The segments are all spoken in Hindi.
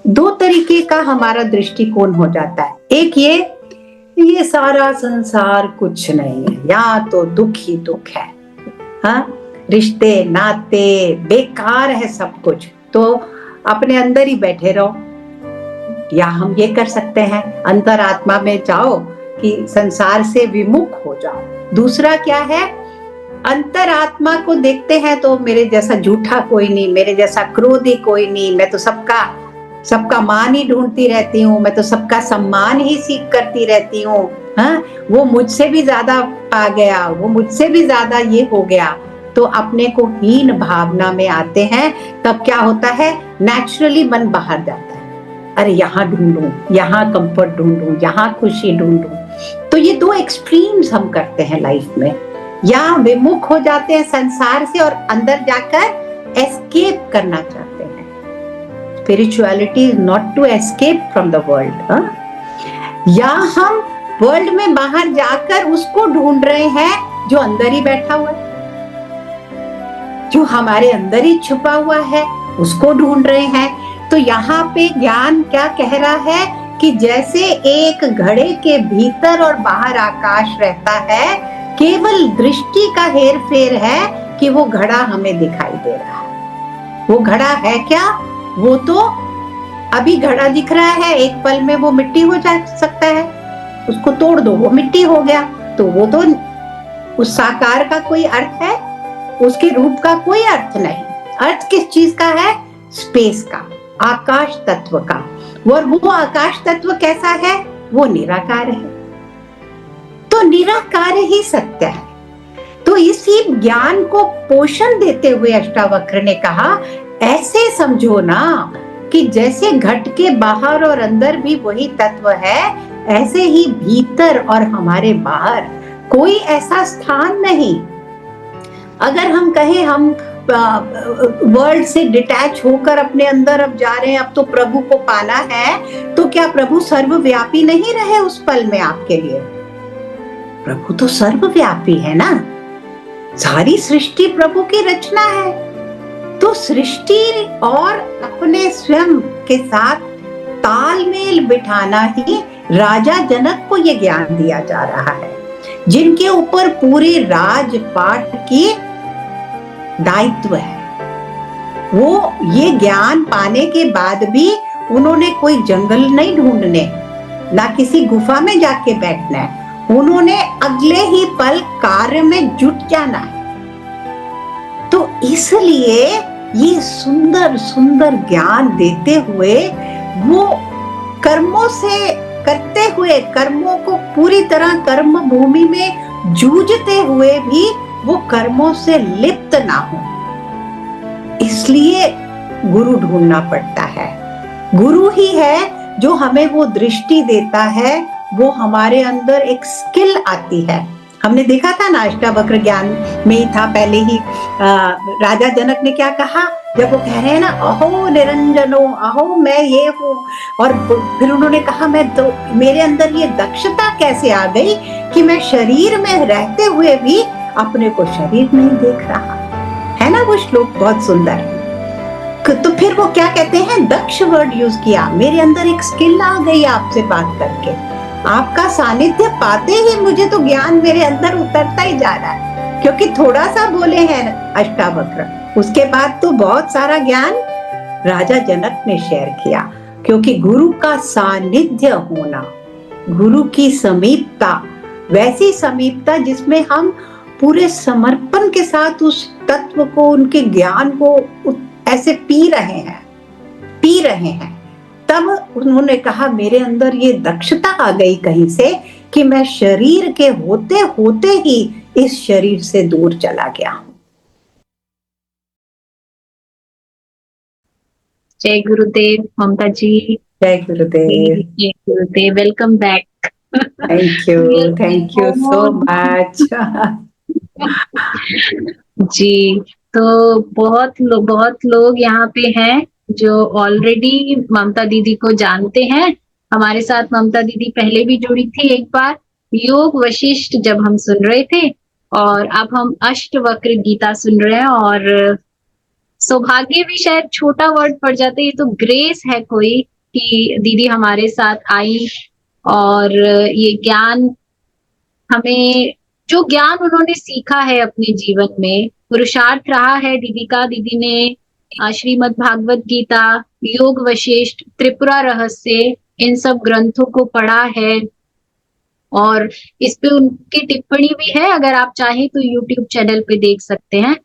दो तरीके का हमारा दृष्टिकोण हो जाता है। एक ये सारा संसार कुछ नहीं है, यहाँ तो दुख ही दुख है, हाँ, रिश्ते नाते बेकार है सब कुछ, तो अपने अंदर ही बैठे रहो। या हम ये कर सकते हैं, अंतरात्मा में जाओ कि संसार से विमुख हो जाओ। दूसरा क्या है, अंतरात्मा को देखते हैं तो मेरे जैसा झूठा कोई नहीं, मेरे जैसा क्रोधी कोई नहीं, मैं तो सबका मान ही ढूंढती रहती हूँ, मैं तो सबका सम्मान ही सीख करती रहती हूँ, हाँ, वो मुझसे भी ज्यादा पा गया, वो मुझसे भी ज्यादा ये हो गया, तो अपने को हीन भावना में आते हैं। तब क्या होता है, नेचुरली मन बाहर जाता है, अरे यहाँ ढूंढूं, यहाँ कंफर्ट ढूंढूं, यहाँ खुशी ढूंढूं। तो ये दो एक्सट्रीम्स हम करते हैं लाइफ में, या विमुख हो जाते हैं संसार से और अंदर जाकर एस्केप करना चाहते हैं। Spirituality is not to escape from the world, या हम वर्ल्ड में बाहर जाकर उसको ढूंढ रहे हैं जो अंदर ही बैठा हुआ है, जो हमारे अंदर ही छुपा हुआ है, उसको ढूंढ रहे हैं। तो यहाँ पे ज्ञान क्या कह रहा है कि जैसे एक घड़े के भीतर और बाहर आकाश रहता है, केवल दृष्टि का हेर फेर है कि वो घड़ा हमें दिखाई दे रहा है। वो घड़ा है क्या, वो तो अभी घड़ा दिख रहा है, एक पल में वो मिट्टी हो जा सकता है, उसको तोड़ दो वो मिट्टी हो गया, तो वो तो उस साकार का कोई अर्थ है, उसके रूप का कोई अर्थ नहीं। अर्थ किस चीज का है, स्पेस का, आकाश तत्व का। और वो आकाश तत्व कैसा है, वो निराकार है, तो निराकार ही सत्य है। तो इसी ज्ञान को पोषण देते हुए अष्टावक्र ने कहा, ऐसे समझो ना कि जैसे घट के बाहर और अंदर भी वही तत्व है, ऐसे ही भीतर और हमारे बाहर कोई ऐसा स्थान नहीं। अगर हम कहें हम वर्ल्ड से डिटैच होकर अपने अंदर अब जा रहे हैं, अब तो प्रभु को पाना है, तो क्या प्रभु सर्वव्यापी नहीं रहे उस पल में आपके लिए? प्रभु तो सर्वव्यापी है ना, सारी सृष्टि प्रभु की रचना है। तो सृष्टि और अपने स्वयं के साथ तालमेल बिठाना ही राजा जनक को ये ज्ञान दिया जा रहा है, जिनके ऊपर पूरे राजपाट की दायित्व है। वो ये ज्ञान पाने के बाद भी उन्होंने कोई जंगल नहीं ढूंढने, ना किसी गुफा में जाके बैठना है, उन्होंने अगले ही पल कार्य में जुट जाना है। तो इसलिए ये सुंदर सुंदर ज्ञान देते हुए वो कर्मों से करते हुए, कर्मों को पूरी तरह कर्म भूमि में जूझते हुए भी वो कर्मों से लिप्त ना हो, इसलिए गुरु ढूंढना पड़ता है। गुरु ही है जो हमें वो दृष्टि देता है, वो हमारे अंदर एक स्किल आती है। हमने देखा था ना, अष्टावक्र ज्ञान में ही था पहले ही, राजा जनक ने क्या कहा जब वो कह रहे हैं ना, अहो निरंजनो, अहो मैं ये हूँ, और फिर उन्होंने कहा मैं तो, मेरे अंदर ये दक्षता कैसे आ गई कि मैं शरीर में रहते हुए भी अपने को शरीर नहीं देख रहा, है ना वो श्लोक बहुत सुंदर। तो फिर वो क्या कहते हैं, दक्ष वर्ड यूज किया, मेरे अंदर एक स्किल आ गई आपसे बात करके, आपका सानिध्य पाते ही मुझे तो ज्ञान मेरे अंदर उतरता ही जा रहा है, क्योंकि थोड़ा सा बोले हैं अष्टावक्र, उसके बाद तो बहुत सारा ज्ञान राजा जनक ने शेयर किया। क्योंकि गुरु का सानिध्य होना, गुरु की समीपता, वैसी समीपता जिसमें हम पूरे समर्पण के साथ उस तत्व को, उनके ज्ञान को ऐसे पी रहे हैं, तब उन्होंने कहा मेरे अंदर ये दक्षता आ गई कहीं से कि मैं शरीर के होते होते ही इस शरीर से दूर चला गया हूं। जय गुरुदेव ममता जी। जय गुरुदेव। जय गुरुदेव, welcome back. Thank you so much. जी, तो बहुत लोग यहाँ पे हैं जो ऑलरेडी ममता दीदी को जानते हैं। हमारे साथ ममता दीदी पहले भी जुड़ी थी एक बार, योग वशिष्ठ जब हम सुन रहे थे, और अब हम अष्टवक्र गीता सुन रहे हैं। और सौभाग्य भी शायद छोटा वर्ड पड़ जाता है, ये तो ग्रेस है कोई कि दीदी हमारे साथ आई और ये ज्ञान हमें, जो ज्ञान उन्होंने सीखा है अपने जीवन में, पुरुषार्थ रहा है दीदी का। दीदी ने श्रीमद् भागवत गीता, योग वशिष्ठ, त्रिपुरा रहस्य, इन सब ग्रंथों को पढ़ा है और इस पे उनकी टिप्पणी भी है, अगर आप चाहें तो यूट्यूब चैनल पे देख सकते हैं।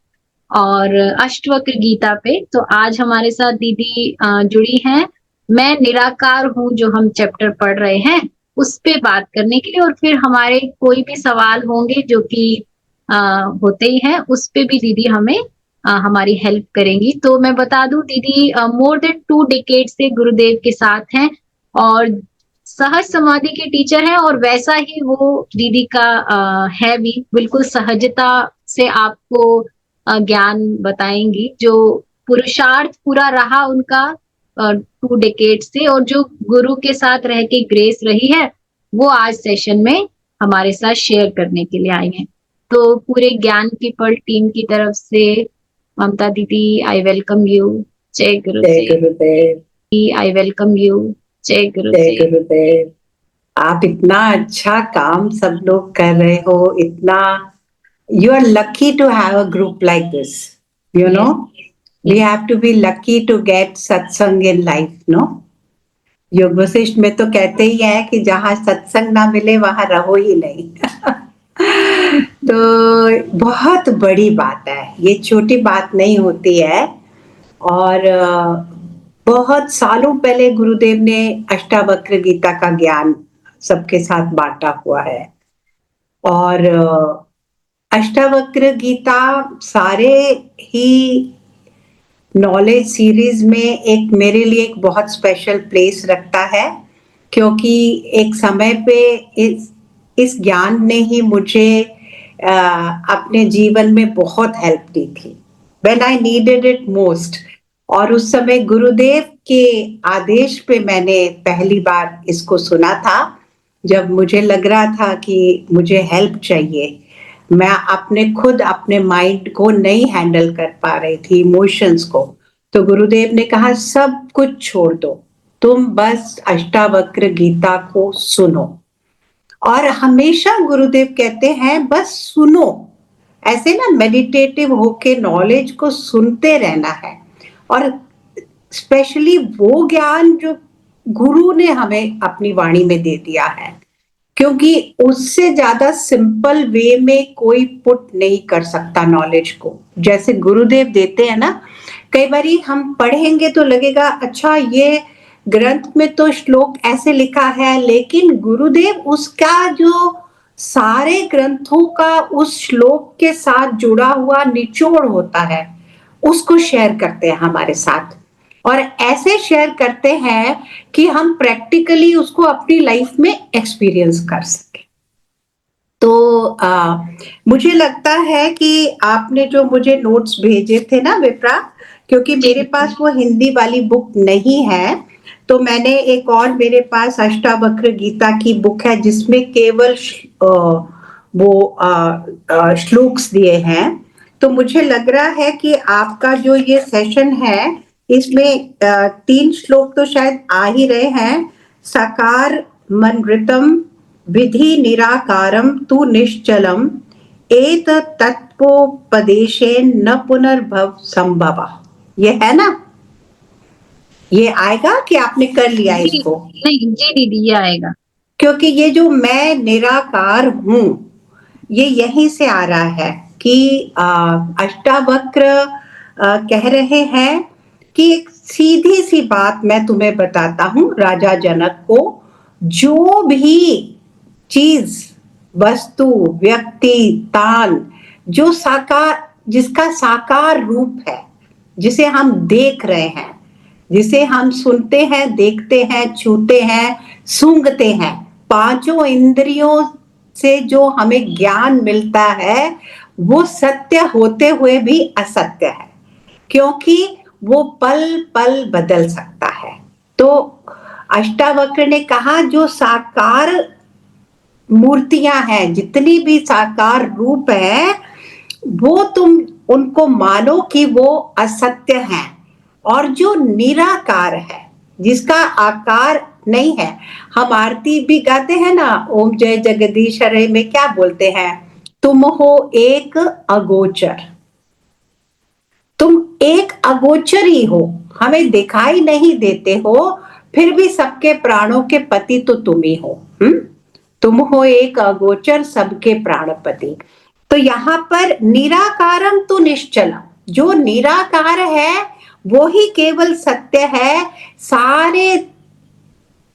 और अष्टवक्र गीता पे तो आज हमारे साथ दीदी जुड़ी हैं। मैं निराकार हूँ जो हम चैप्टर पढ़ रहे हैं, उस पे बात करने के लिए, और फिर हमारे कोई भी सवाल होंगे जो कि होते ही हैं, उस पे भी दीदी हमें हमारी हेल्प करेंगी। तो मैं बता दूं दीदी मोर देन 2 डिकेड से गुरुदेव के साथ हैं और सहज समाधि के टीचर हैं, और वैसा ही वो दीदी का है भी, बिल्कुल सहजता से आपको ज्ञान बताएंगी। जो पुरुषार्थ पूरा रहा उनका 2 डिकेड से, और जो गुरु के साथ रह के ग्रेस रही है, वो आज सेशन में हमारे साथ शेयर करने के लिए आई हैं। तो पूरे ज्ञान की पल टीम की तरफ से ममता दीदी, आई वेलकम यू। जय जय गुरुदेव। गुरुदेव। I welcome you. जय जय गुरुदेव। गुरुदेव। आप इतना अच्छा काम सब लोग कर रहे हो, इतना you are lucky to have a group like this, you know. We have to be lucky to get satsang in life, no. योग वशिष्ठ में तो कहते ही है कि जहाँ सत्संग ना मिले वहां रहो ही नहीं। तो बहुत बड़ी बात है, ये छोटी बात नहीं होती है। और बहुत सालों पहले गुरुदेव ने अष्टावक्र गीता का ज्ञान सबके साथ बांटा हुआ है। और अष्टावक्र गीता सारे ही नॉलेज सीरीज में एक मेरे लिए एक बहुत स्पेशल प्लेस रखता है, क्योंकि एक समय पे इस ज्ञान ने ही मुझे अपने जीवन में बहुत हेल्प दी थी, when I needed it most. और उस समय गुरुदेव के आदेश पे मैंने पहली बार इसको सुना था, जब मुझे लग रहा था कि मुझे हेल्प चाहिए। मैं खुद अपने माइंड को नहीं हैंडल कर पा रही थी, इमोशंस को। तो गुरुदेव ने कहा सब कुछ छोड़ दो, तुम बस अष्टावक्र गीता को सुनो। और हमेशा गुरुदेव कहते हैं बस सुनो, ऐसे ना मेडिटेटिव होके नॉलेज को सुनते रहना है। और स्पेशली वो ज्ञान जो गुरु ने हमें अपनी वाणी में दे दिया है, क्योंकि उससे ज्यादा सिंपल वे में कोई पुट नहीं कर सकता नॉलेज को, जैसे गुरुदेव देते हैं ना। कई बारी हम पढ़ेंगे तो लगेगा अच्छा ये ग्रंथ में तो श्लोक ऐसे लिखा है, लेकिन गुरुदेव उसका जो सारे ग्रंथों का उस श्लोक के साथ जुड़ा हुआ निचोड़ होता है, उसको शेयर करते हैं हमारे साथ। और ऐसे शेयर करते हैं कि हम प्रैक्टिकली उसको अपनी लाइफ में एक्सपीरियंस कर सके। तो मुझे लगता है कि आपने जो मुझे नोट्स भेजे थे ना विप्रा, क्योंकि मेरे पास वो हिंदी वाली बुक नहीं है, तो मैंने एक और मेरे पास अष्टावक्र गीता की बुक है जिसमें केवल वो श्लोक्स दिए हैं। तो मुझे लग रहा है कि आपका जो ये सेशन है इसमें 3 श्लोक तो शायद आ ही रहे हैं। साकार मनृतम विधि निराकारम तु निश्चलम एत तत्वोपदेशेन न पुनर्भव संभव। ये है ना? ये आएगा कि आपने कर लिया इसको? नहीं जी दीदी, ये आएगा। क्योंकि ये जो मैं निराकार हूं, ये यहीं से आ रहा है कि अष्टावक्र कह रहे हैं कि एक सीधी सी बात मैं तुम्हें बताता हूं, राजा जनक को, जो भी चीज, वस्तु, व्यक्ति, तान जो साकार, जिसका साकार रूप है, जिसे हम देख रहे हैं, जिसे हम सुनते हैं, देखते हैं, छूते हैं, सूंघते हैं, 5 इंद्रियों से जो हमें ज्ञान मिलता है वो सत्य होते हुए भी असत्य है, क्योंकि वो पल पल बदल सकता है। तो अष्टावक्र ने कहा जो साकार मूर्तियां हैं, जितनी भी साकार रूप है, वो तुम उनको मानो कि वो असत्य हैं, और जो निराकार है, जिसका आकार नहीं है। हम आरती भी गाते हैं ना, ओम जय जगदीश हरे में क्या बोलते हैं, तुम हो एक अगोचर, तुम एक अगोचर ही हो, हमें दिखाई नहीं देते हो, फिर भी सबके प्राणों के पति तो तुम ही हो। तुम हो एक अगोचर सबके प्राणपति। तो यहाँ पर निराकारम तो निश्चलम, जो निराकार है वो ही केवल सत्य है। सारे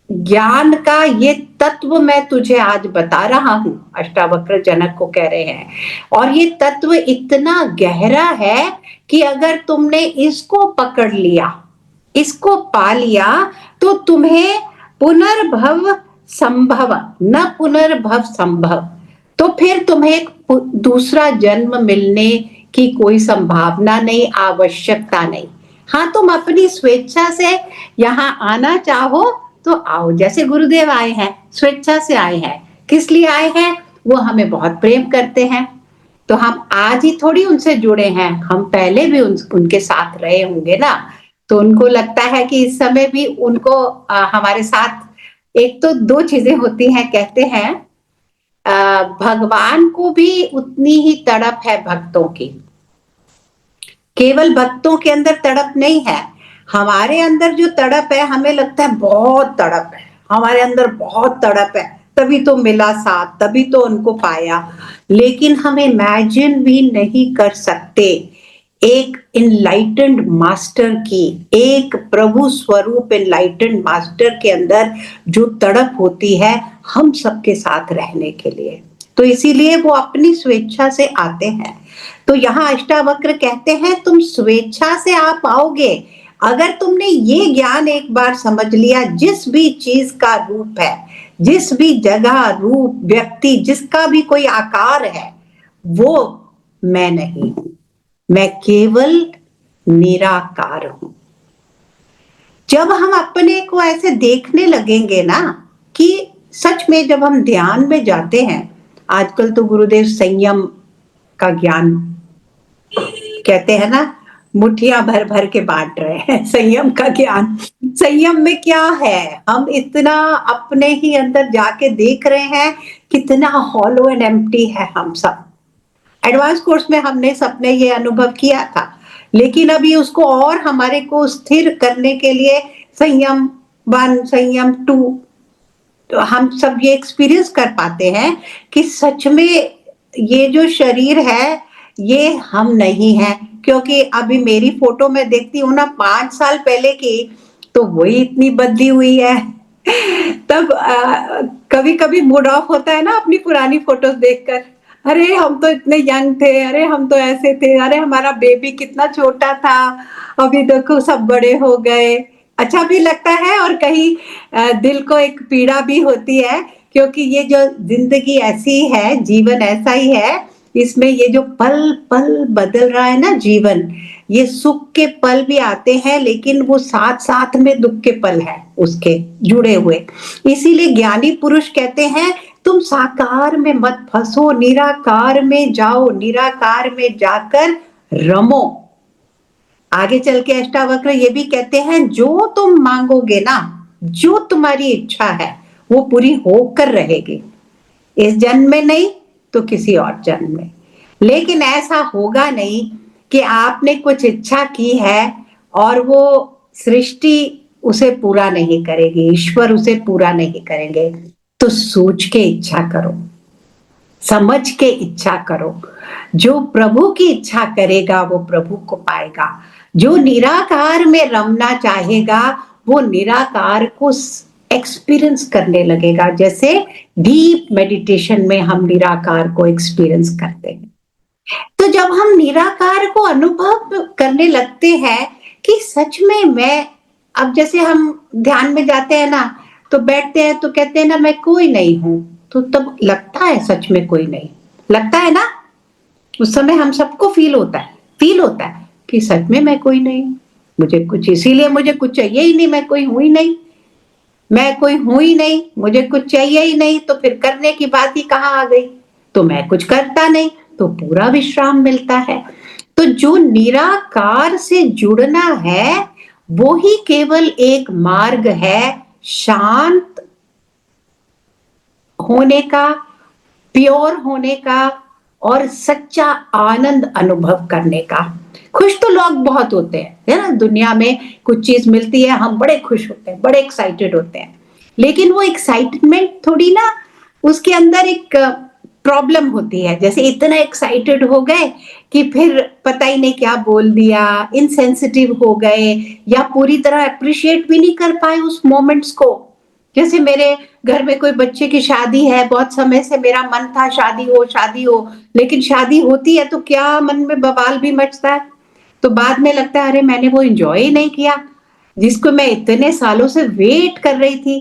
ज्ञान का ये तत्व मैं तुझे आज बता रहा हूं, अष्टावक्र जनक को कह रहे हैं। और ये तत्व इतना गहरा है कि अगर तुमने इसको पकड़ लिया, इसको पा लिया, तो तुम्हें पुनर्भव संभव न पुनर्भव संभव, तो फिर तुम्हें दूसरा जन्म मिलने की कोई संभावना नहीं, आवश्यकता नहीं। हाँ, तुम अपनी स्वेच्छा से यहाँ आना चाहो तो आओ, जैसे गुरुदेव आए हैं, स्वेच्छा से आए हैं। किस लिए आए हैं? वो हमें बहुत प्रेम करते हैं, तो हम आज ही थोड़ी उनसे जुड़े हैं, हम पहले भी उनके साथ रहे होंगे ना। तो उनको लगता है कि इस समय भी उनको हमारे साथ, एक तो दो चीजें होती हैं, कहते हैं भगवान को भी उतनी ही तड़प है भक्तों की, केवल भक्तों के अंदर तड़प नहीं है, हमारे अंदर जो तड़प है, हमें लगता है बहुत तड़प है, हमारे अंदर बहुत तड़प है, तभी तो मिला साथ, तभी तो उनको पाया। लेकिन हम इमेजिन भी नहीं कर सकते एक इनलाइटेंड मास्टर की, एक प्रभु स्वरूप इनलाइटेंड मास्टर के अंदर जो तड़प होती है हम सबके साथ रहने के लिए। तो इसीलिए वो अपनी स्वेच्छा से आते हैं। तो यहाँ अष्टावक्र कहते हैं तुम स्वेच्छा से आप आओगे, अगर तुमने ये ज्ञान एक बार समझ लिया, जिस भी चीज का रूप है, जिस भी जगह, रूप, व्यक्ति, जिसका भी कोई आकार है, वो मैं नहीं हूं, मैं केवल निराकार हूं। जब हम अपने को ऐसे देखने लगेंगे ना, कि सच में जब हम ध्यान में जाते हैं, आजकल तो गुरुदेव संयम का ज्ञान कहते हैं ना, मुठिया भर भर के बांट रहे हैं संयम का ज्ञान। संयम में क्या है, हम इतना अपने ही अंदर जाके देख रहे हैं कितना हॉलो एंड एम्प्टी है हम सब। एडवांस कोर्स में हमने सबने ये अनुभव किया था, लेकिन अभी उसको और हमारे को स्थिर करने के लिए संयम 1, संयम 2, तो हम सब ये एक्सपीरियंस कर पाते हैं कि सच में ये जो शरीर है ये हम नहीं है। क्योंकि अभी मेरी फोटो में देखती हूँ ना 5 साल पहले की, तो वही इतनी बदली हुई है। तब कभी कभी मूड ऑफ होता है ना अपनी पुरानी फोटोज देखकर, अरे हम तो इतने यंग थे, अरे हम तो ऐसे थे, अरे हमारा बेबी कितना छोटा था, अभी देखो सब बड़े हो गए। अच्छा भी लगता है और कहीं दिल को एक पीड़ा भी होती है, क्योंकि ये जो जिंदगी ऐसी है, जीवन ऐसा ही है, इसमें ये जो पल पल बदल रहा है ना जीवन, ये सुख के पल भी आते हैं, लेकिन वो साथ साथ में दुख के पल है उसके जुड़े हुए। इसीलिए ज्ञानी पुरुष कहते हैं तुम साकार में मत फंसो, निराकार में जाओ, निराकार में जाकर रमो। आगे चल के अष्टावक्र ये भी कहते हैं जो तुम मांगोगे ना, जो तुम्हारी इच्छा है वो पूरी होकर रहेगी, इस जन्म में नहीं तो किसी और जन्म में। लेकिन ऐसा होगा नहीं कि आपने कुछ इच्छा की है और वो सृष्टि उसे पूरा नहीं करेगी, ईश्वर उसे पूरा नहीं करेंगे। तो सोच के इच्छा करो, समझ के इच्छा करो। जो प्रभु की इच्छा करेगा वो प्रभु को पाएगा। जो निराकार में रमना चाहेगा वो निराकार को एक्सपीरियंस करने लगेगा, जैसे डीप मेडिटेशन में हम निराकार को एक्सपीरियंस करते हैं। तो जब हम निराकार को अनुभव करने लगते हैं कि सच में मैं, अब जैसे हम ध्यान में जाते हैं ना, तो बैठते हैं तो कहते हैं ना मैं कोई नहीं हूं, तो तब लगता है सच में कोई नहीं, लगता है ना, उस समय हम सबको फील होता है कि सच में मैं कोई नहीं, मुझे कुछ, इसीलिए मुझे कुछ चाहिए ही नहीं, मैं कोई हूं ही नहीं, मैं कोई हूं ही नहीं, मुझे कुछ चाहिए ही नहीं, तो फिर करने की बात ही कहाँ आ गई, तो मैं कुछ करता नहीं, तो पूरा विश्राम मिलता है। तो जो निराकार से जुड़ना है वो ही केवल एक मार्ग है शांत होने का, प्योर होने का और सच्चा आनंद अनुभव करने का। खुश तो लोग बहुत होते हैं, है ना, दुनिया में कुछ चीज मिलती है हम बड़े खुश होते हैं, बड़े एक्साइटेड होते हैं, लेकिन वो एक्साइटमेंट थोड़ी ना, उसके अंदर एक प्रॉब्लम होती है। जैसे इतना एक्साइटेड हो गए कि फिर पता ही नहीं क्या बोल दिया, इनसेंसिटिव हो गए या पूरी तरह अप्रिशिएट भी नहीं कर पाए उस मोमेंट्स को। जैसे मेरे घर में कोई बच्चे की शादी है, बहुत समय से मेरा मन था शादी हो, लेकिन शादी होती है तो क्या मन में बवाल भी मचता है। तो बाद में लगता है अरे मैंने वो एंजॉय ही नहीं किया जिसको मैं इतने सालों से वेट कर रही थी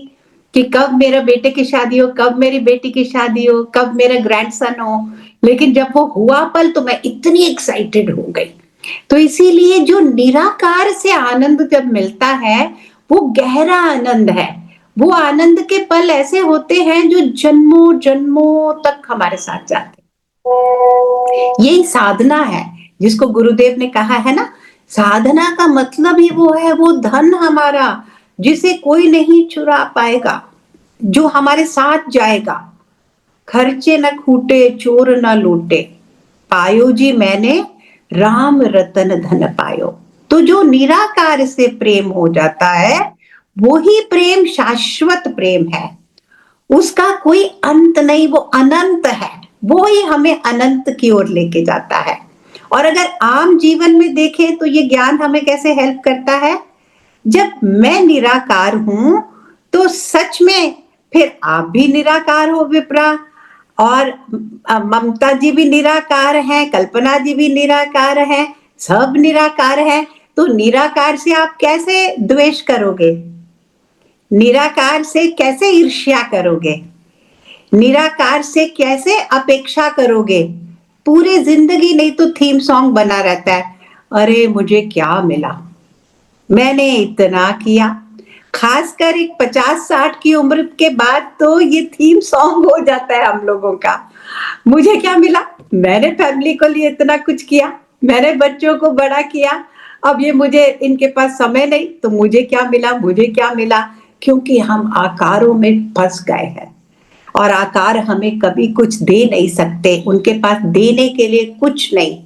कि कब मेरा बेटे की शादी हो, कब मेरी बेटी की शादी हो, कब मेरा ग्रैंडसन हो। लेकिन जब वो हुआ पल तो मैं इतनी एक्साइटेड हो गई। तो इसीलिए जो निराकार से आनंद जब मिलता है वो गहरा आनंद है। वो आनंद के पल ऐसे होते हैं जो जन्मों जन्मों तक हमारे साथ जाते हैं। यही साधना है जिसको गुरुदेव ने कहा है ना, साधना का मतलब ही वो है, वो धन हमारा जिसे कोई नहीं चुरा पाएगा, जो हमारे साथ जाएगा। खर्चे न खूटे चोर न लूटे, पायो जी मैंने राम रतन धन पायो। तो जो निराकार से प्रेम हो जाता है वो ही प्रेम शाश्वत प्रेम है, उसका कोई अंत नहीं, वो अनंत है। वो ही हमें अनंत की ओर लेके जाता है। और अगर आम जीवन में देखें तो ये ज्ञान हमें कैसे हेल्प करता है, जब मैं निराकार हूं तो सच में फिर आप भी निराकार हो विप्रा, और ममता जी भी निराकार हैं, कल्पना जी भी निराकार हैं, सब निराकार हैं। तो निराकार से आप कैसे द्वेष करोगे, निराकार से कैसे ईर्ष्या करोगे, निराकार से कैसे अपेक्षा करोगे। पूरी जिंदगी नहीं तो थीम सॉन्ग बना रहता है, अरे मुझे क्या मिला, मैंने इतना किया। खासकर एक 50-60 की उम्र के बाद तो ये थीम सॉन्ग हो जाता है हम लोगों का। मुझे क्या मिला, मैंने फैमिली को लिए इतना कुछ किया, मैंने बच्चों को बड़ा किया, अब ये मुझे इनके पास समय नहीं तो मुझे क्या मिला, मुझे क्या मिला। क्योंकि हम आकारों में फंस गए हैं और आकार हमें कभी कुछ दे नहीं सकते, उनके पास देने के लिए कुछ नहीं,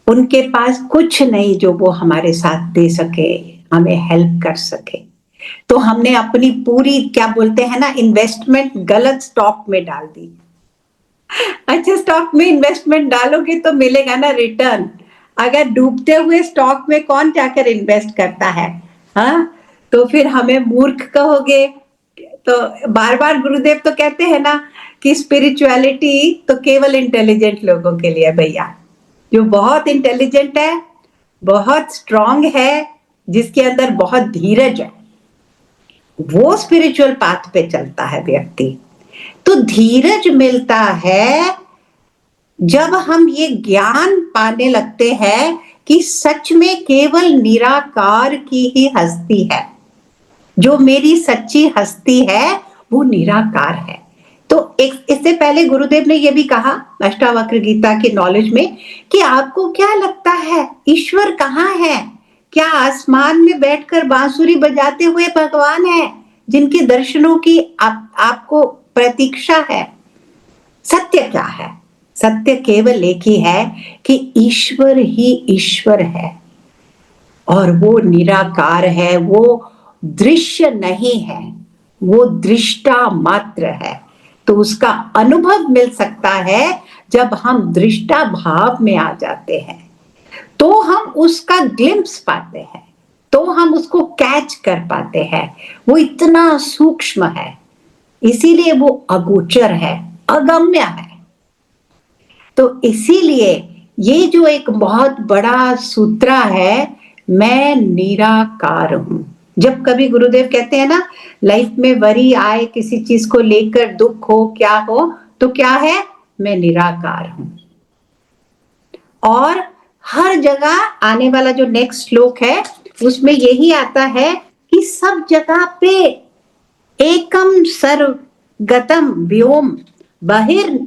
उनके पास कुछ नहीं जो वो हमारे साथ दे सके, हमें हेल्प कर सके। तो हमने अपनी पूरी क्या बोलते हैं ना, इन्वेस्टमेंट गलत स्टॉक में डाल दी। अच्छे स्टॉक में इन्वेस्टमेंट डालोगे तो मिलेगा ना रिटर्न। अगर डूबते हुए स्टॉक में कौन जाकर इन्वेस्ट करता है, हाँ, तो फिर हमें मूर्ख कहोगे। तो बार बार गुरुदेव तो कहते हैं ना कि स्पिरिचुअलिटी तो केवल इंटेलिजेंट लोगों के लिए भैया, जो बहुत इंटेलिजेंट है, बहुत स्ट्रांग है, जिसके अंदर बहुत धीरज है, वो स्पिरिचुअल पाथ पे चलता है व्यक्ति। तो धीरज मिलता है जब हम ये ज्ञान पाने लगते हैं कि सच में केवल निराकार की ही हस्ती है, जो मेरी सच्ची हस्ती है वो निराकार है। तो इससे पहले गुरुदेव ने यह भी कहा अष्टावक्र गीता की नॉलेज में कि आपको क्या लगता है ईश्वर कहाँ है, क्या आसमान में बैठकर बांसुरी बजाते हुए भगवान है जिनके दर्शनों की आपको प्रतीक्षा है। सत्य क्या है, सत्य केवल एक ही है कि ईश्वर ही ईश्वर है और वो निराकार है, वो दृश्य नहीं है, वो दृष्टा मात्र है। तो उसका अनुभव मिल सकता है जब हम दृष्टा भाव में आ जाते हैं, तो हम उसका ग्लिम्स पाते हैं, तो हम उसको कैच कर पाते हैं। वो इतना सूक्ष्म है, इसीलिए वो अगोचर है, अगम्य है। तो इसीलिए ये जो एक बहुत बड़ा सूत्र है, मैं निराकार हूं। जब कभी गुरुदेव कहते हैं ना लाइफ में वरी आए, किसी चीज को लेकर दुख हो, क्या हो, तो क्या है, मैं निराकार हूं। और हर जगह आने वाला जो नेक्स्ट श्लोक है उसमें यही आता है कि सब जगह पे एकम सर्वगतम व्योम बहिर्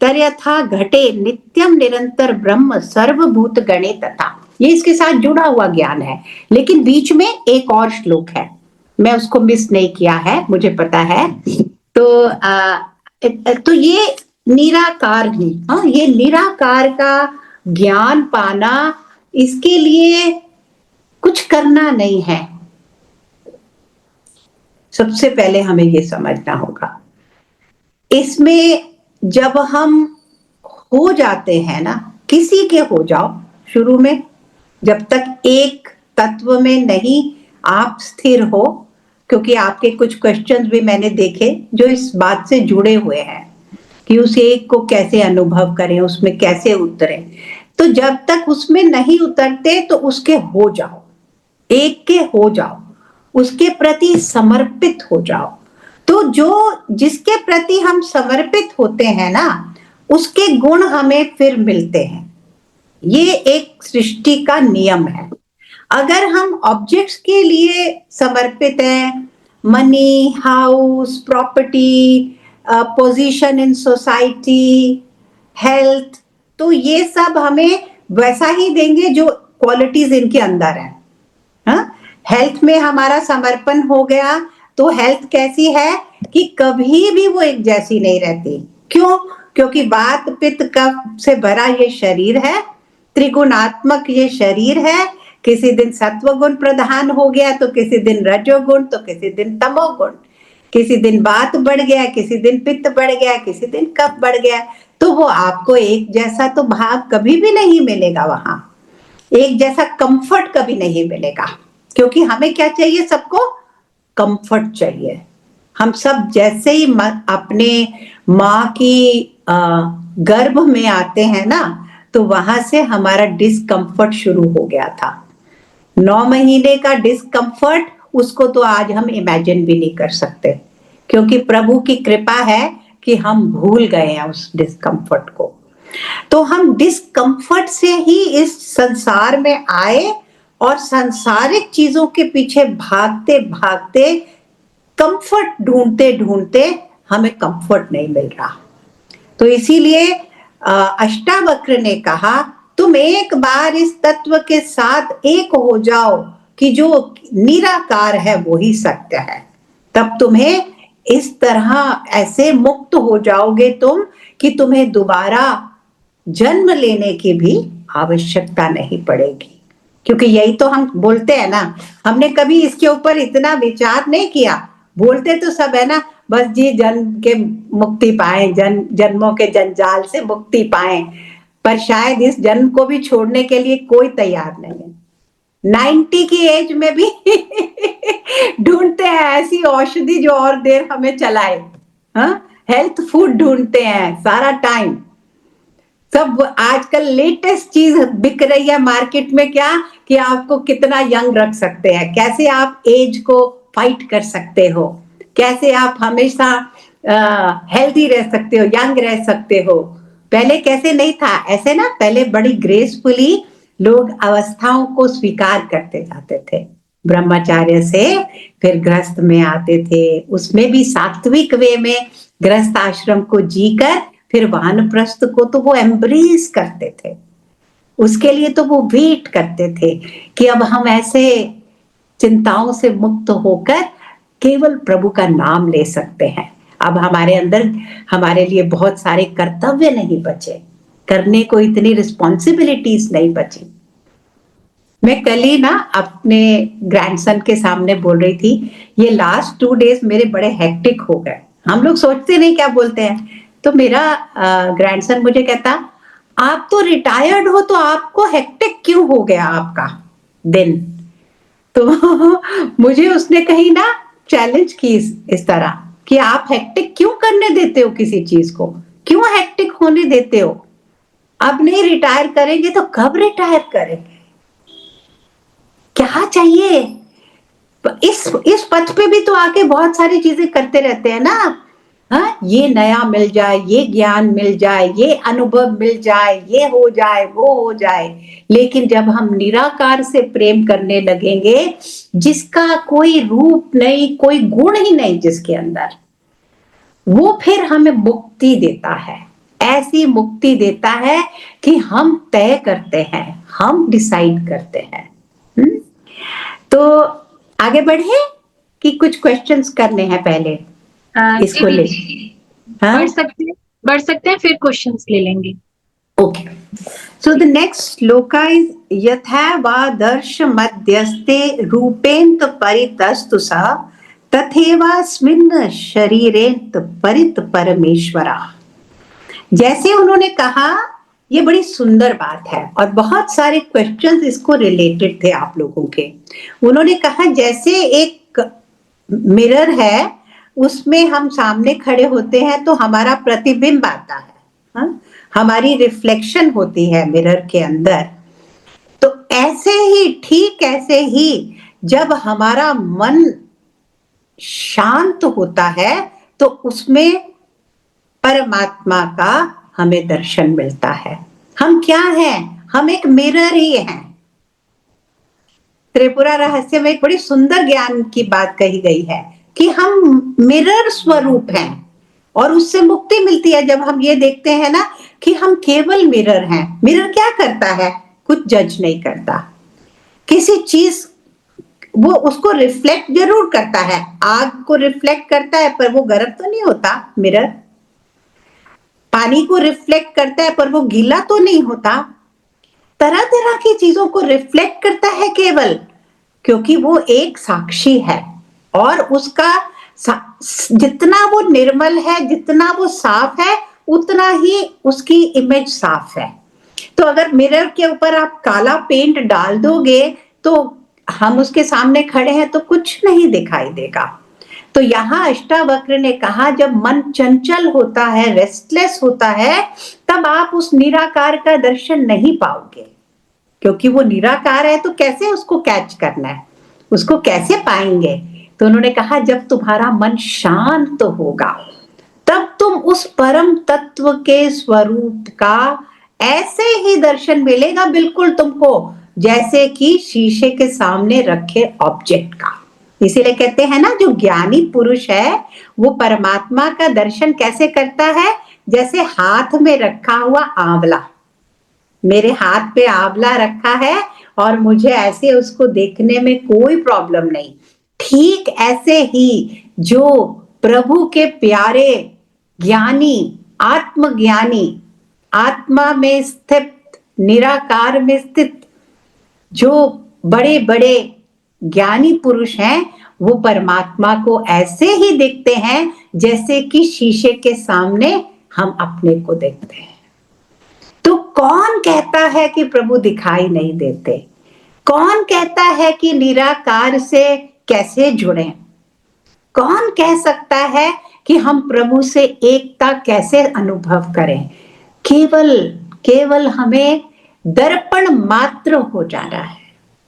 तर्यथा घटे नित्यम निरंतर ब्रह्म सर्वभूत गणे तथा। ये इसके साथ जुड़ा हुआ ज्ञान है। लेकिन बीच में एक और श्लोक है, मैं उसको मिस नहीं किया है, मुझे पता है। तो ये निराकार ही, हाँ, ये निराकार का ज्ञान पाना, इसके लिए कुछ करना नहीं है। सबसे पहले हमें ये समझना होगा, इसमें जब हम हो जाते हैं ना, किसी के हो जाओ शुरू में, जब तक एक तत्व में नहीं आप स्थिर हो, क्योंकि आपके कुछ क्वेश्चंस भी मैंने देखे जो इस बात से जुड़े हुए हैं कि उस एक को कैसे अनुभव करें, उसमें कैसे उतरे। तो जब तक उसमें नहीं उतरते तो उसके हो जाओ, एक के हो जाओ, उसके प्रति समर्पित हो जाओ। तो जो जिसके प्रति हम समर्पित होते हैं ना, उसके गुण हमें फिर मिलते हैं। ये एक सृष्टि का नियम है। अगर हम ऑब्जेक्ट्स के लिए समर्पित हैं, money, house, property, position in society, health, तो ये सब हमें वैसा ही देंगे जो क्वालिटीज इनके अंदर है। हाँ? हेल्थ में हमारा समर्पण हो गया तो हेल्थ कैसी है कि कभी भी वो एक जैसी नहीं रहती। क्यों? क्योंकि वात पित्त कफ से भरा ये शरीर है, त्रिगुणात्मक ये शरीर है। किसी दिन सत्व गुण प्रधान हो गया तो किसी दिन रजोगुण, तो किसी दिन तमोगुण, किसी दिन वात बढ़ गया, किसी दिन पित्त बढ़ गया, किसी दिन कफ बढ़ गया। तो वो आपको एक जैसा तो भाव कभी भी नहीं मिलेगा, वहां एक जैसा कंफर्ट कभी नहीं मिलेगा। क्योंकि हमें क्या चाहिए? सबको कंफर्ट चाहिए। हम सब जैसे ही अपने माँ की गर्भ में आते हैं ना, तो वहां से हमारा डिस्कम्फर्ट शुरू हो गया था। 9 महीने का डिस्कम्फर्ट, उसको तो आज हम इमेजिन भी नहीं कर सकते, क्योंकि प्रभु की कृपा है कि हम भूल गए हैं उस डिस्कम्फर्ट को। तो हम डिस्कम्फर्ट से ही इस संसार में आए और सांसारिक चीजों के पीछे भागते भागते, कंफर्ट ढूंढते ढूंढते हमें कंफर्ट नहीं मिल रहा। तो इसीलिए अष्टावक्र ने कहा, तुम एक बार इस तत्व के साथ एक हो जाओ कि जो निराकार है वो ही सत्य है। तब तुम्हें इस तरह ऐसे मुक्त हो जाओगे तुम कि तुम्हें दोबारा जन्म लेने की भी आवश्यकता नहीं पड़ेगी। क्योंकि यही तो हम बोलते हैं ना, हमने कभी इसके ऊपर इतना विचार नहीं किया। बोलते तो सब है ना, बस जी जन्म के मुक्ति पाए, जन्मों के जंजाल से मुक्ति पाए, पर शायद इस जन्म को भी छोड़ने के लिए कोई तैयार नहीं है। 90 की एज में भी ढूंढते हैं ऐसी औषधि जो और देर हमें चलाए। हाँ, हेल्थ फूड ढूंढते हैं सारा टाइम। सब आजकल लेटेस्ट चीज बिक रही है मार्केट में, क्या कि आपको कितना यंग रख सकते हैं, कैसे आप एज को फाइट कर सकते हो, कैसे आप हमेशा हेल्दी रह सकते हो, यंग रह सकते हो। पहले कैसे नहीं था ऐसे ना, पहले बड़ी ग्रेसफुली लोग अवस्थाओं को स्वीकार करते जाते थे। ब्रह्मचार्य से फिर गृहस्थ में आते थे, उसमें भी सात्विक वे में गृहस्थ आश्रम को जीकर फिर वानप्रस्थ को तो वो एम्ब्रेस करते थे। उसके लिए तो वो वेट करते थे कि अब हम ऐसे चिंताओं से मुक्त होकर केवल प्रभु का नाम ले सकते हैं। अब हमारे अंदर हमारे लिए बहुत सारे कर्तव्य नहीं बचे, करने को इतनी रिस्पॉन्सिबिलिटीज नहीं बची। मैं कल ही ना अपने ग्रैंडसन के सामने बोल रही थी, ये लास्ट 2 डेज मेरे बड़े हेक्टिक हो गए। हम लोग सोचते नहीं क्या बोलते हैं। तो मेरा ग्रैंडसन मुझे कहता, आप तो रिटायर्ड हो तो आपको हेक्टिक क्यों हो गया आपका दिन? तो मुझे उसने कहीं ना चैलेंज की इस तरह कि आप हेक्टिक क्यों करने देते हो किसी चीज को, क्यों हेक्टिक होने देते हो? अब नहीं रिटायर करेंगे तो कब रिटायर करेंगे? क्या चाहिए? इस पथ पे भी तो आके बहुत सारी चीजें करते रहते हैं ना। हाँ, ये नया मिल जाए, ये ज्ञान मिल जाए, ये अनुभव मिल जाए, ये हो जाए, वो हो जाए। लेकिन जब हम निराकार से प्रेम करने लगेंगे, जिसका कोई रूप नहीं, कोई गुण ही नहीं जिसके अंदर, वो फिर हमें मुक्ति देता है। ऐसी मुक्ति देता है कि हम तय करते हैं, हम डिसाइड करते हैं। तो आगे बढ़े कि कुछ क्वेश्चंस करने हैं पहले जी इसको ले। दीदी, हाँ बढ़ सकते हैं, फिर क्वेश्चंस ले लेंगे। Okay. So the next shloka is यथैवादर्श मध्यस्ते रूपेन्त परितस्तु स तथैवास्मिन् शरीरेन्त परित परमेश्वरा। जैसे उन्होंने कहा, ये बड़ी सुंदर बात है और बहुत सारे क्वेश्चंस इसको रिलेटेड थे आप लोगों के। उन्होंने कहा जैसे एक मिरर है, उसमें हम सामने खड़े होते हैं तो हमारा प्रतिबिंब आता है, हा? हमारी रिफ्लेक्शन होती है मिरर के अंदर। तो ऐसे ही, ठीक ऐसे ही जब हमारा मन शांत होता है तो उसमें परमात्मा का हमें दर्शन मिलता है। हम क्या हैं? हम एक मिरर ही हैं। त्रिपुरा रहस्य में एक बड़ी सुंदर ज्ञान की बात कही गई है कि हम मिरर स्वरूप हैं और उससे मुक्ति मिलती है जब हम ये देखते हैं ना कि हम केवल मिरर हैं। मिरर क्या करता है? कुछ जज नहीं करता। किसी चीज वो उसको रिफ्लेक्ट जरूर करता है, आग को रिफ्लेक्ट करता है पर वो गर्म तो नहीं होता मिरर। पानी को रिफ्लेक्ट करता है पर वो गीला तो नहीं होता। तरह तरह की चीजों को रिफ्लेक्ट करता है केवल क्योंकि वो एक साक्षी है और उसका जितना वो निर्मल है, जितना वो साफ है, उतना ही उसकी इमेज साफ है। तो अगर मिरर के ऊपर आप काला पेंट डाल दोगे तो हम उसके सामने खड़े हैं तो कुछ नहीं दिखाई देगा। तो यहाँ अष्टावक्र ने कहा जब मन चंचल होता है, रेस्टलेस होता है, तब आप उस निराकार का दर्शन नहीं पाओगे क्योंकि वो निराकार है। तो कैसे उसको कैच करना है, उसको कैसे पाएंगे? तो उन्होंने कहा जब तुम्हारा मन शांत होगा तब तुम उस परम तत्व के स्वरूप का ऐसे ही दर्शन मिलेगा बिल्कुल तुमको जैसे कि शीशे के सामने रखे ऑब्जेक्ट का। इसीलिए कहते हैं ना जो ज्ञानी पुरुष है वो परमात्मा का दर्शन कैसे करता है? जैसे हाथ में रखा हुआ आंवला, मेरे हाथ पे आंवला रखा है और मुझे ऐसे उसको देखने में कोई प्रॉब्लम नहीं। ठीक ऐसे ही जो प्रभु के प्यारे ज्ञानी, आत्मज्ञानी, आत्मा में स्थित, निराकार में स्थित जो बड़े बड़े ज्ञानी पुरुष हैं वो परमात्मा को ऐसे ही देखते हैं जैसे कि शीशे के सामने हम अपने को देखते हैं। तो कौन कहता है कि प्रभु दिखाई नहीं देते? कौन कहता है कि निराकार से कैसे जुड़ें? कौन कह सकता है कि हम प्रभु से एकता कैसे अनुभव करें? केवल हमें दर्पण मात्र हो जाना है।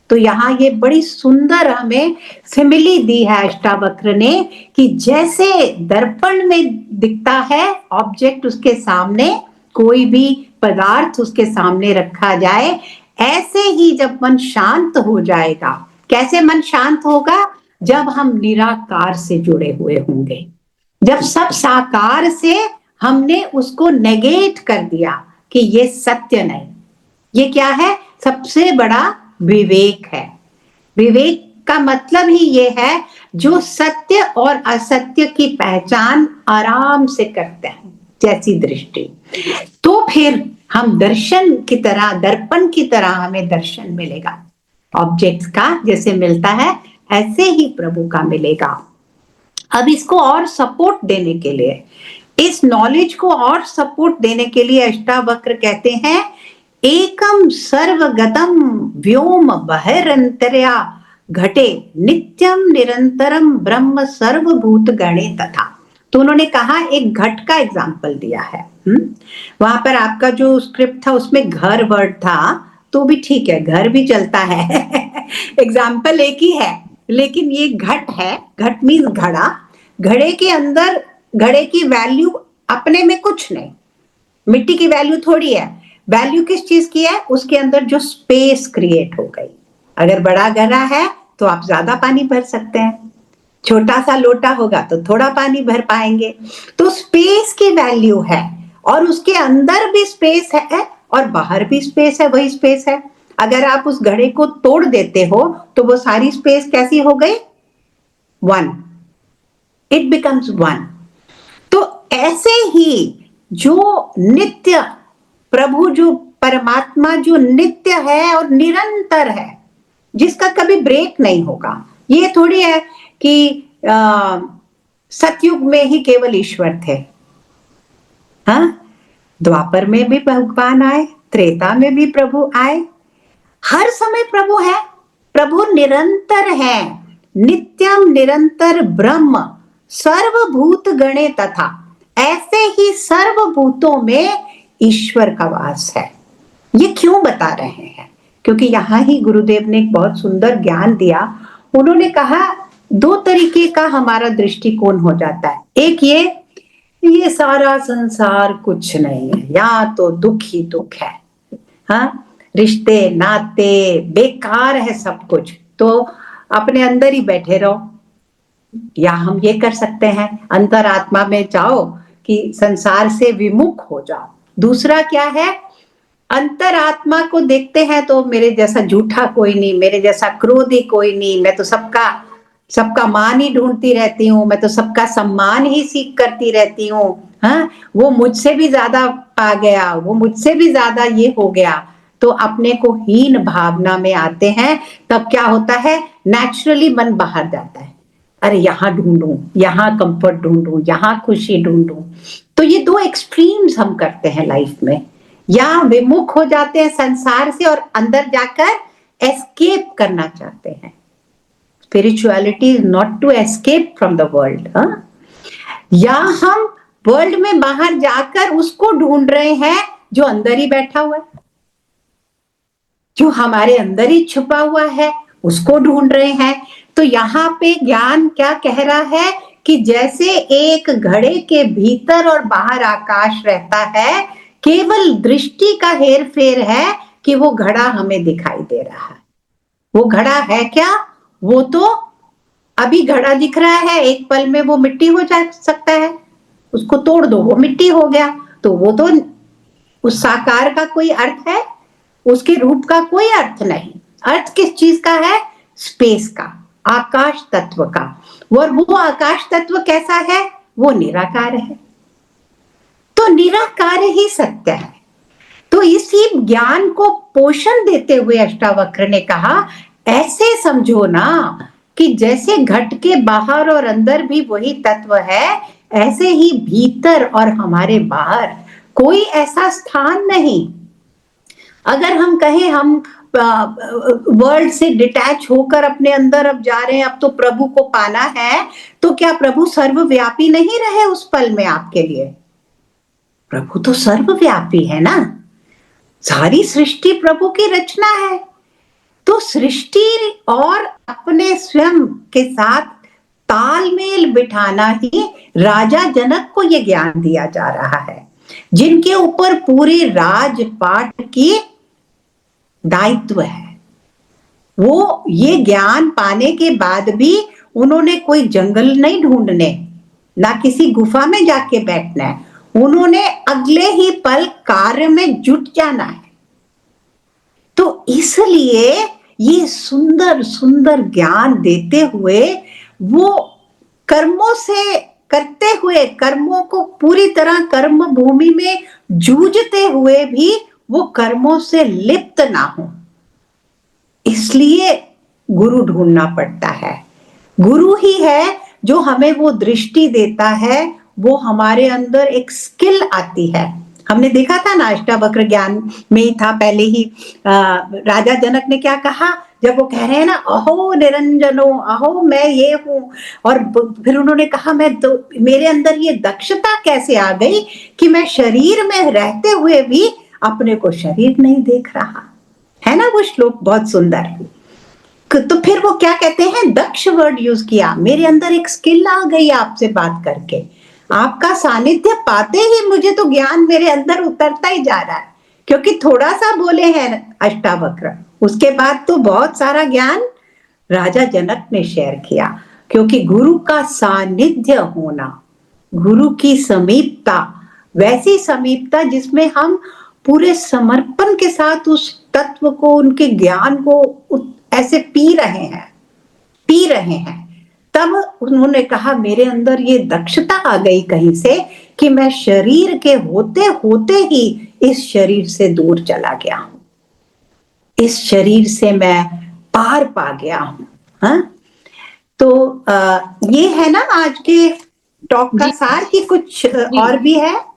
तो यहाँ ये बड़ी सुंदर हमें सिमिली दी है अष्टावक्र ने कि जैसे दर्पण में दिखता है ऑब्जेक्ट, उसके सामने कोई भी पदार्थ उसके सामने रखा जाए, ऐसे ही जब मन शांत हो जाएगा। कैसे मन शांत होगा? जब हम निराकार से जुड़े हुए होंगे, जब सब साकार से हमने उसको नेगेट कर दिया कि ये सत्य नहीं। ये क्या है? सबसे बड़ा विवेक है। विवेक का मतलब ही ये है जो सत्य और असत्य की पहचान आराम से करते हैं, जैसी दृष्टि। तो फिर हम दर्शन की तरह, दर्पण की तरह हमें दर्शन मिलेगा। ऑब्जेक्ट्स का जैसे मिलता है ऐसे ही प्रभु का मिलेगा। अब इसको और सपोर्ट देने के लिए, इस नॉलेज को और सपोर्ट देने के लिए अष्टावक्र कहते हैं एकम सर्वगतम व्योम बहिरंतर्या घटे नित्यम निरंतरम ब्रह्म सर्वभूत गणे तथा। तो उन्होंने कहा एक घट का एग्जाम्पल दिया है। वहां पर आपका जो स्क्रिप्ट था उसमें घर वर्ड था तो भी ठीक है, घर भी चलता है एग्जाम्पल एक ही है, लेकिन ये घट है। घट मीन्स घड़ा। घड़े के अंदर घड़े की वैल्यू अपने में कुछ नहीं, मिट्टी की वैल्यू थोड़ी है। वैल्यू किस चीज की है? उसके अंदर जो स्पेस क्रिएट हो गई। अगर बड़ा घड़ा है तो आप ज्यादा पानी भर सकते हैं, छोटा सा लोटा होगा तो थोड़ा पानी भर पाएंगे। तो स्पेस की वैल्यू है और उसके अंदर भी स्पेस है और बाहर भी स्पेस है, वही स्पेस है। अगर आप उस घड़े को तोड़ देते हो तो वो सारी स्पेस कैसी हो गई? One, it becomes one. तो ऐसे ही जो नित्य प्रभु, जो परमात्मा, जो नित्य है और निरंतर है, जिसका कभी ब्रेक नहीं होगा। ये थोड़ी है कि सतयुग में ही केवल ईश्वर थे। हाँ, द्वापर में भी भगवान आए, त्रेता में भी प्रभु आए, हर समय प्रभु है। प्रभु निरंतर है, नित्यम निरंतर ब्रह्म सर्वभूत गणे तथा। ऐसे ही सर्वभूतों में ईश्वर का वास है। ये क्यों बता रहे हैं? क्योंकि यहाँ ही गुरुदेव ने एक बहुत सुंदर ज्ञान दिया। उन्होंने कहा दो तरीके का हमारा दृष्टिकोण हो जाता है। एक ये सारा संसार कुछ नहीं है, या तो दुख ही दुख है। हाँ, रिश्ते नाते बेकार है, सब कुछ तो अपने अंदर ही बैठे रहो। या हम ये कर सकते हैं, अंतरात्मा में जाओ कि संसार से विमुख हो जाओ। दूसरा क्या है? अंतरात्मा को देखते हैं तो मेरे जैसा झूठा कोई नहीं, मेरे जैसा क्रोधी कोई नहीं, मैं तो सबका मान ही ढूंढती रहती हूँ, मैं तो सबका सम्मान ही सीख करती रहती हूँ। हाँ, वो मुझसे भी ज्यादा आ गया, वो मुझसे भी ज्यादा ये हो गया। तो अपने को हीन भावना में आते हैं। तब क्या होता है? नेचुरली मन बाहर जाता है। अरे यहाँ ढूंढूं, यहाँ कंफर्ट ढूंढूं, यहाँ खुशी ढूंढूं। तो ये दो एक्सट्रीम्स हम करते हैं लाइफ में। या विमुख हो जाते हैं संसार से और अंदर जाकर एस्केप करना चाहते हैं। Spirituality is not to escape from the world. या हम वर्ल्ड में बाहर जाकर उसको ढूंढ रहे हैं जो अंदर ही बैठा हुआ है, जो हमारे अंदर ही छुपा हुआ है, उसको ढूंढ रहे हैं। तो यहाँ पे ज्ञान क्या कह रहा है कि जैसे एक घड़े के भीतर और बाहर आकाश रहता है, केवल दृष्टि का हेर फेर है कि वो घड़ा हमें दिखाई दे रहा है। वो घड़ा है क्या? वो तो अभी घड़ा दिख रहा है, एक पल में वो मिट्टी हो जा सकता है। उसको तोड़ दो, वो मिट्टी हो गया। तो वो तो उस साकार का कोई अर्थ है? उसके रूप का कोई अर्थ नहीं। अर्थ किस चीज का है? स्पेस का, आकाश तत्व का। और वो आकाश तत्व कैसा है? वो निराकार है। तो निराकार ही सत्य है। तो इसी ज्ञान को पोषण देते हुए अष्टावक्र ने कहा, ऐसे समझो ना कि जैसे घट के बाहर और अंदर भी वही तत्व है, ऐसे ही भीतर और हमारे बाहर कोई ऐसा स्थान नहीं। अगर हम कहें हम वर्ल्ड से डिटैच होकर अपने अंदर अब जा रहे हैं, अब तो प्रभु को पाना है, तो क्या प्रभु सर्वव्यापी नहीं रहे उस पल में आपके लिए? प्रभु तो सर्वव्यापी है ना। सारी सृष्टि प्रभु की रचना है। तो सृष्टि और अपने स्वयं के साथ तालमेल बिठाना ही राजा जनक को यह ज्ञान दिया जा रहा है, जिनके ऊपर पूरे राजपाट की दायित्व है। वो ये ज्ञान पाने के बाद भी उन्होंने कोई जंगल नहीं ढूंढने, ना किसी गुफा में जाके बैठना है। उन्होंने अगले ही पल कार्य में जुट जाना है। तो इसलिए ये सुंदर सुंदर ज्ञान देते हुए वो कर्मों से करते हुए, कर्मों को पूरी तरह कर्म भूमि में जूझते हुए भी वो कर्मों से लिप्त ना हो, इसलिए गुरु ढूंढना पड़ता है। गुरु ही है जो हमें वो दृष्टि देता है, वो हमारे अंदर एक स्किल आती है। हमने देखा था ना, अष्टावक्र ज्ञान में ही था पहले ही। राजा जनक ने क्या कहा जब वो कह रहे हैं ना, अहो निरंजनो, अहो मैं ये हूं। और फिर उन्होंने कहा मैं तो, मेरे अंदर ये दक्षता कैसे आ गई कि मैं शरीर में रहते हुए भी अपने को शरीर नहीं देख रहा। है ना वो श्लोक बहुत सुंदर। तो फिर वो क्या कहते हैं, दक्ष वर्ड यूज किया, मेरे अंदर एक स्किल आ गई आपसे बात करके, आपका सानिध्य पाते ही मुझे तो ज्ञान मेरे अंदर उतरता ही जा रहा है। क्योंकि थोड़ा सा बोले हैं अष्टावक्र, उसके बाद तो बहुत सारा ज्ञान राजा जनक ने शेयर किया। क्योंकि गुरु का सानिध्य होना, गुरु की समीपता, वैसी समीपता जिसमें हम पूरे समर्पण के साथ उस तत्व को, उनके ज्ञान को ऐसे पी रहे हैं। तब उन्होंने कहा मेरे अंदर ये दक्षता आ गई कहीं से कि मैं शरीर के होते होते ही इस शरीर से दूर चला गया हूं, इस शरीर से मैं पार पा गया हूं। हाँ, तो ये है ना आज के टॉक का सार कि कुछ और भी है?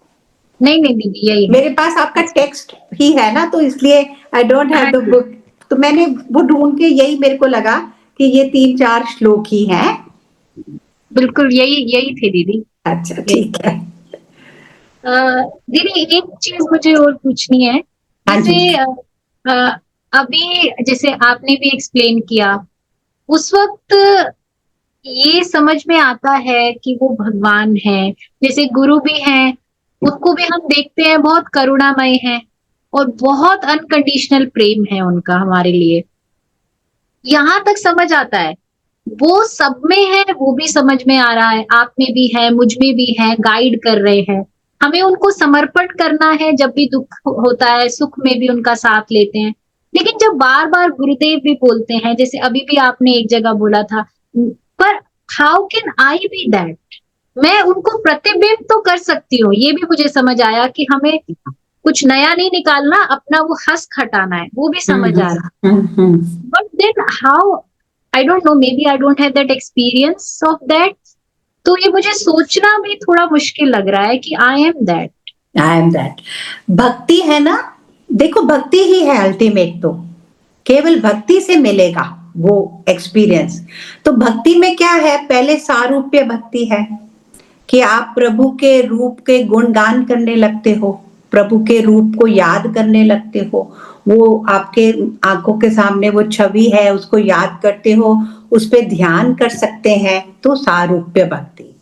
नहीं दीदी, यही मेरे पास आपका टेक्स्ट ही है ना, तो इसलिए आई डोंट हैव द बुक, तो मैंने वो ढूंढ के यही मेरे को लगा कि ये 3-4 श्लोक ही हैं। बिल्कुल यही थे दीदी। अच्छा, ठीक है। दीदी एक चीज मुझे और पूछनी है, जैसे अभी जैसे आपने भी एक्सप्लेन किया, उस वक्त ये समझ में आता है कि वो भगवान है, जैसे गुरु भी हैं, उनको भी हम देखते हैं बहुत करुणामय है और बहुत अनकंडीशनल प्रेम है उनका हमारे लिए। यहाँ तक समझ आता है, वो सब में है, वो भी समझ में आ रहा है, आप में भी है, मुझ में भी है, गाइड कर रहे हैं। हमें उनको समर्पण करना है, जब भी दुख होता है, सुख में भी उनका साथ लेते हैं। लेकिन जब बार बार गुरुदेव भी बोलते हैं, जैसे अभी भी आपने एक जगह बोला था, पर how can I be that, मैं उनको प्रतिबिंब तो कर सकती हूँ, ये भी मुझे समझ आया कि हमें कुछ नया नहीं निकालना, अपना वो हंस खटाना है, वो भी समझ आ रहा। But then how, I don't know, maybe I don't have that experience of that, तो ये मुझे सोचना भी थोड़ा मुश्किल लग रहा है कि आई एम दैट। भक्ति है ना, देखो भक्ति ही है अल्टीमेट, तो केवल भक्ति से मिलेगा वो एक्सपीरियंस। तो भक्ति में क्या है, पहले सारूप्य भक्ति है कि आप प्रभु के रूप के गुणगान करने लगते हो, प्रभु के रूप को याद करने लगते हो, वो आपके आंखों के सामने वो छवि है, उसको याद करते हो, उस पे ध्यान कर सकते हैं, तो सारूप्य भक्ति।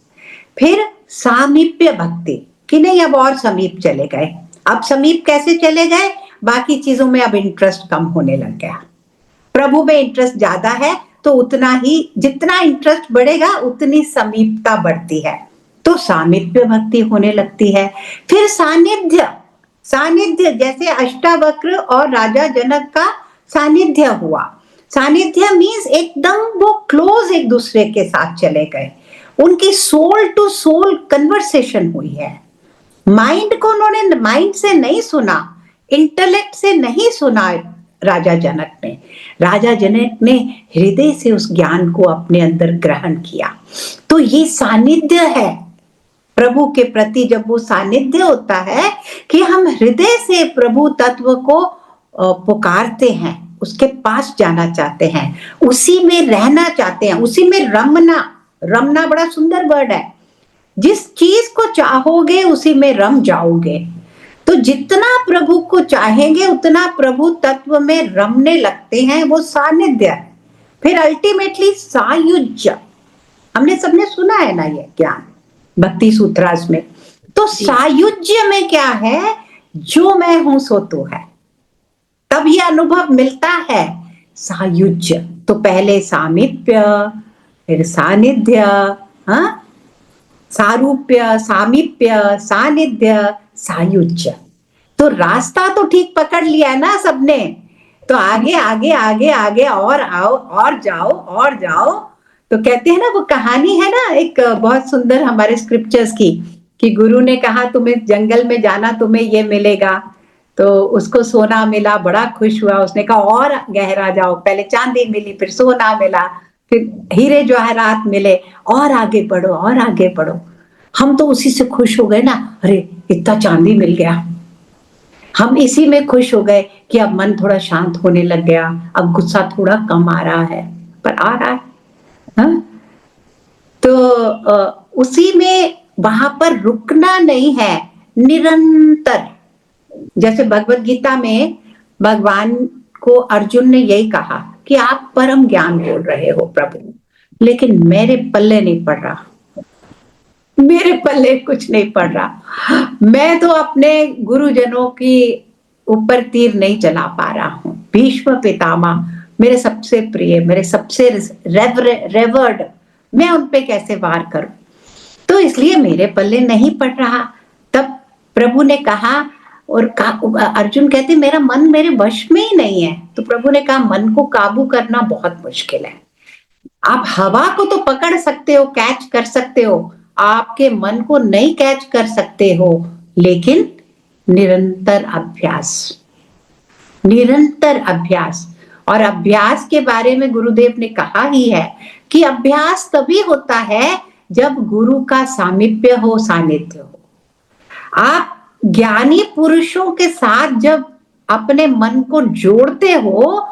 फिर सामीप्य भक्ति कि नहीं अब और समीप चले गए। अब समीप कैसे चले गए, बाकी चीजों में अब इंटरेस्ट कम होने लग गया, प्रभु में इंटरेस्ट ज्यादा है, तो उतना ही जितना इंटरेस्ट बढ़ेगा उतनी समीपता बढ़ती है, तो सामीप्य भक्ति होने लगती है। फिर सानिध्य, जैसे अष्टावक्र और राजा जनक का सानिध्य हुआ। सानिध्य मीन्स एकदम वो क्लोज एक दूसरे के साथ चले गए, उनकी सोल टू सोल कन्वर्सेशन हुई है। माइंड को उन्होंने माइंड से नहीं सुना, इंटेलेक्ट से नहीं सुना राजा जनक ने हृदय से उस ज्ञान को अपने अंदर ग्रहण किया। तो ये सानिध्य है प्रभु के प्रति, जब वो सानिध्य होता है कि हम हृदय से प्रभु तत्व को पुकारते हैं, उसके पास जाना चाहते हैं, उसी में रहना चाहते हैं, उसी में रमना बड़ा सुंदर वर्ड है। जिस चीज को चाहोगे उसी में रम जाओगे, तो जितना प्रभु को चाहेंगे उतना प्रभु तत्व में रमने लगते हैं, वो सानिध्य। फिर अल्टीमेटली सायुज्य, हमने सबने सुना है ना ये ज्ञान भक्ति सूत्रास में। तो सायुज्य में क्या है, जो मैं हूं सो तू है, तब ये अनुभव मिलता है सायुज्य। तो पहले सामीप्य, फिर सानिध्य, हाँ, सारूप्य, सामीप्य, सानिध्य, सायुज्य। तो रास्ता तो ठीक पकड़ लिया ना सबने, तो आगे आगे आगे आगे और आओ और जाओ। तो कहते हैं ना, वो कहानी है ना एक बहुत सुंदर हमारे स्क्रिप्चर्स की, कि गुरु ने कहा तुम्हें जंगल में जाना, तुम्हें ये मिलेगा, तो उसको सोना मिला, बड़ा खुश हुआ, उसने कहा और गहरा जाओ, पहले चांदी मिली, फिर सोना मिला, फिर हीरे जवाहरात मिले, और आगे बढ़ो। हम तो उसी से खुश हो गए ना, अरे इतना चांदी मिल गया, हम इसी में खुश हो गए कि अब मन थोड़ा शांत होने लग गया, अब गुस्सा थोड़ा कम आ रहा है, पर आ रहा है। हाँ? तो उसी में वहां पर रुकना नहीं है, निरंतर। जैसे भगवत गीता में भगवान को अर्जुन ने यही कहा कि आप परम ज्ञान बोल रहे हो प्रभु, लेकिन मेरे पल्ले नहीं पड़ रहा, मेरे पल्ले कुछ नहीं पड़ रहा, मैं तो अपने गुरुजनों की ऊपर तीर नहीं चला पा रहा हूँ। भीष्म पितामह मेरे सबसे प्रिय, मेरे सबसे रेवर्ड, मैं उन पे कैसे वार करूं, तो इसलिए मेरे पल्ले नहीं पड़ रहा। तब प्रभु ने कहा, और अर्जुन कहते मेरा मन मेरे वश में ही नहीं है। तो प्रभु ने कहा मन को काबू करना बहुत मुश्किल है। आप हवा को तो पकड़ सकते हो, कैच कर सकते हो, आपके मन को नहीं कैच कर सकते हो। लेकिन निरंतर अभ्यास, निरंतर अभ्यास। और अभ्यास के बारे में गुरुदेव ने कहा ही है कि अभ्यास तभी होता है जब गुरु का सामीप्य हो, सानिध्य हो। आप ज्ञानी पुरुषों के साथ जब अपने मन को जोड़ते हो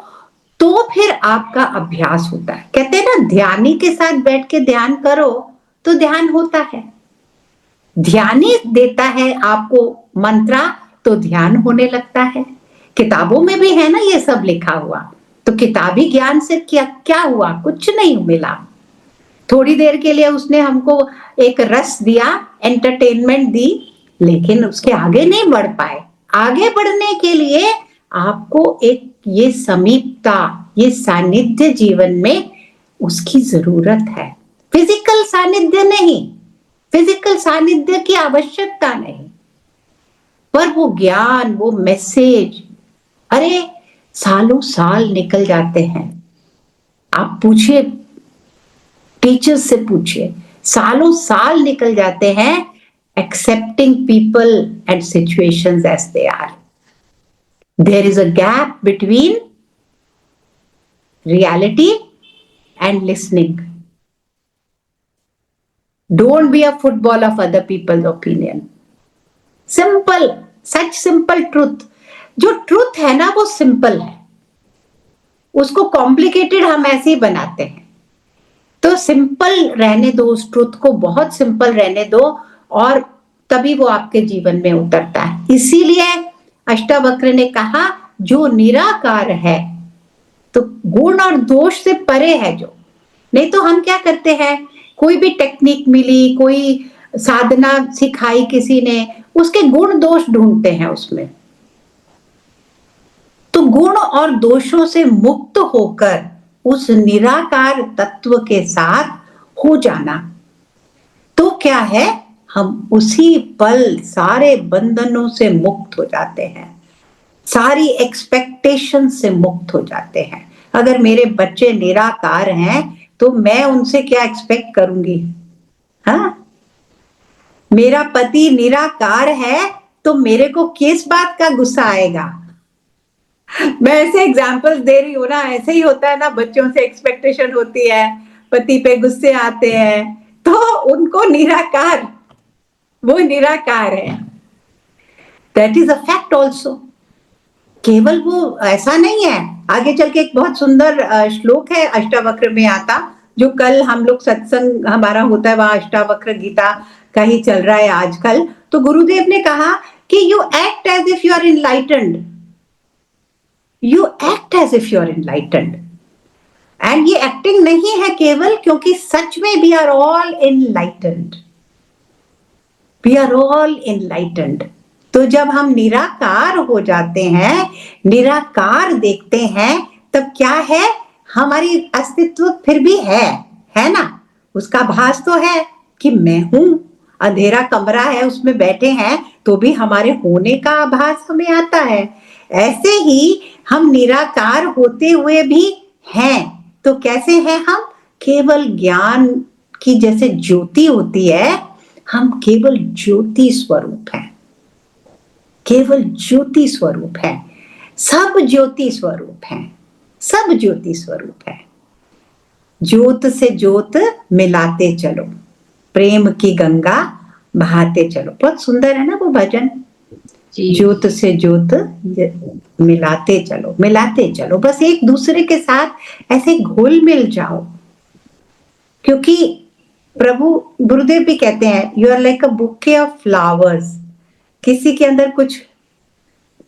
तो फिर आपका अभ्यास होता है। कहते हैं ना, ध्यानी के साथ बैठ के ध्यान करो तो ध्यान होता है। ध्यानी देता है आपको मंत्रा तो ध्यान होने लगता है। किताबों में भी है ना ये सब लिखा हुआ। तो किताबी ज्ञान से क्या क्या हुआ? कुछ नहीं मिला। थोड़ी देर के लिए उसने हमको एक रस दिया, एंटरटेनमेंट दी, लेकिन उसके आगे नहीं बढ़ पाए। आगे बढ़ने के लिए आपको एक ये समीपता, ये सानिध्य जीवन में उसकी जरूरत है। फिजिकल सानिध्य नहीं, फिजिकल सानिध्य की आवश्यकता नहीं, पर वो ज्ञान, वो मैसेज, अरे सालों साल निकल जाते हैं। आप पूछिए, टीचर्स से पूछिए, सालों साल निकल जाते हैं accepting people and situations as they are. There is a gap between reality and listening. Don't be a football of other people's opinion. Simple, such simple truth. जो ट्रूथ है ना वो सिंपल है, उसको कॉम्प्लिकेटेड हम ऐसे ही बनाते हैं। तो सिंपल रहने दो, उस ट्रूथ को बहुत सिंपल रहने दो और तभी वो आपके जीवन में उतरता है। इसीलिए अष्टावक्र ने कहा जो निराकार है, तो गुण और दोष से परे है जो। नहीं तो हम क्या करते हैं, कोई भी टेक्निक मिली, कोई साधना सिखाई किसी ने, उसके गुण दोष ढूंढते हैं उसमें। तो गुण और दोषों से मुक्त होकर उस निराकार तत्व के साथ हो जाना, तो क्या है, हम उसी पल सारे बंधनों से मुक्त हो जाते हैं, सारी एक्सपेक्टेशन से मुक्त हो जाते हैं। अगर मेरे बच्चे निराकार हैं तो मैं उनसे क्या एक्सपेक्ट करूंगी? हाँ, मेरा पति निराकार है तो मेरे को किस बात का गुस्सा आएगा? मैं ऐसे एग्जाम्पल्स दे रही हूँ ना, ऐसे ही होता है ना, बच्चों से एक्सपेक्टेशन होती है, पति पे गुस्से आते हैं, तो उनको निराकार, वो निराकार है। That is a fact also. केवल वो ऐसा नहीं है। आगे चल के एक बहुत सुंदर श्लोक है अष्टावक्र में आता, जो कल हम लोग सत्संग हमारा होता है वहां अष्टावक्र गीता का ही चल रहा है आजकल। तो गुरुदेव ने कहा कि you act as if you are enlightened, you act as if you are enlightened. And ये एक्टिंग नहीं है केवल, क्योंकि सच में we are all enlightened, we are all enlightened. तो जब हम निराकार हो जाते हैं, निराकार देखते हैं, तब क्या है, हमारी अस्तित्व फिर भी है ना, उसका भास तो है कि मैं हूं। अंधेरा कमरा है, उसमें बैठे हैं तो भी हमारे होने का आभास हमें आता है। ऐसे ही हम निराकार होते हुए भी हैं। तो कैसे हैं हम? केवल ज्ञान की जैसे ज्योति होती है, हम केवल ज्योति स्वरूप हैं, केवल ज्योति स्वरूप है। सब ज्योति स्वरूप है, सब ज्योति स्वरूप है। ज्योत से ज्योत मिलाते चलो, प्रेम की गंगा बहाते चलो। बहुत सुंदर है ना वो भजन, ज्योत से ज्योत मिलाते चलो, मिलाते चलो। बस एक दूसरे के साथ ऐसे घुल मिल जाओ, क्योंकि प्रभु गुरुदेव भी कहते हैं you are like a bouquet of flowers. किसी के अंदर कुछ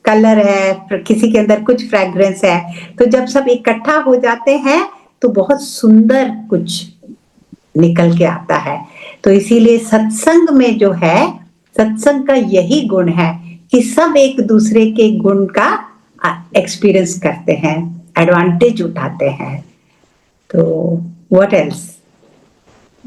कलर है, किसी के अंदर कुछ फ्रेग्रेंस है, तो जब सब इकट्ठा हो जाते हैं तो बहुत सुंदर कुछ निकल के आता है। तो इसीलिए सत्संग में जो है, सत्संग का यही गुण है कि सब एक दूसरे के गुण का एक्सपीरियंस करते हैं, एडवांटेज उठाते हैं। तो व्हाट एल्स?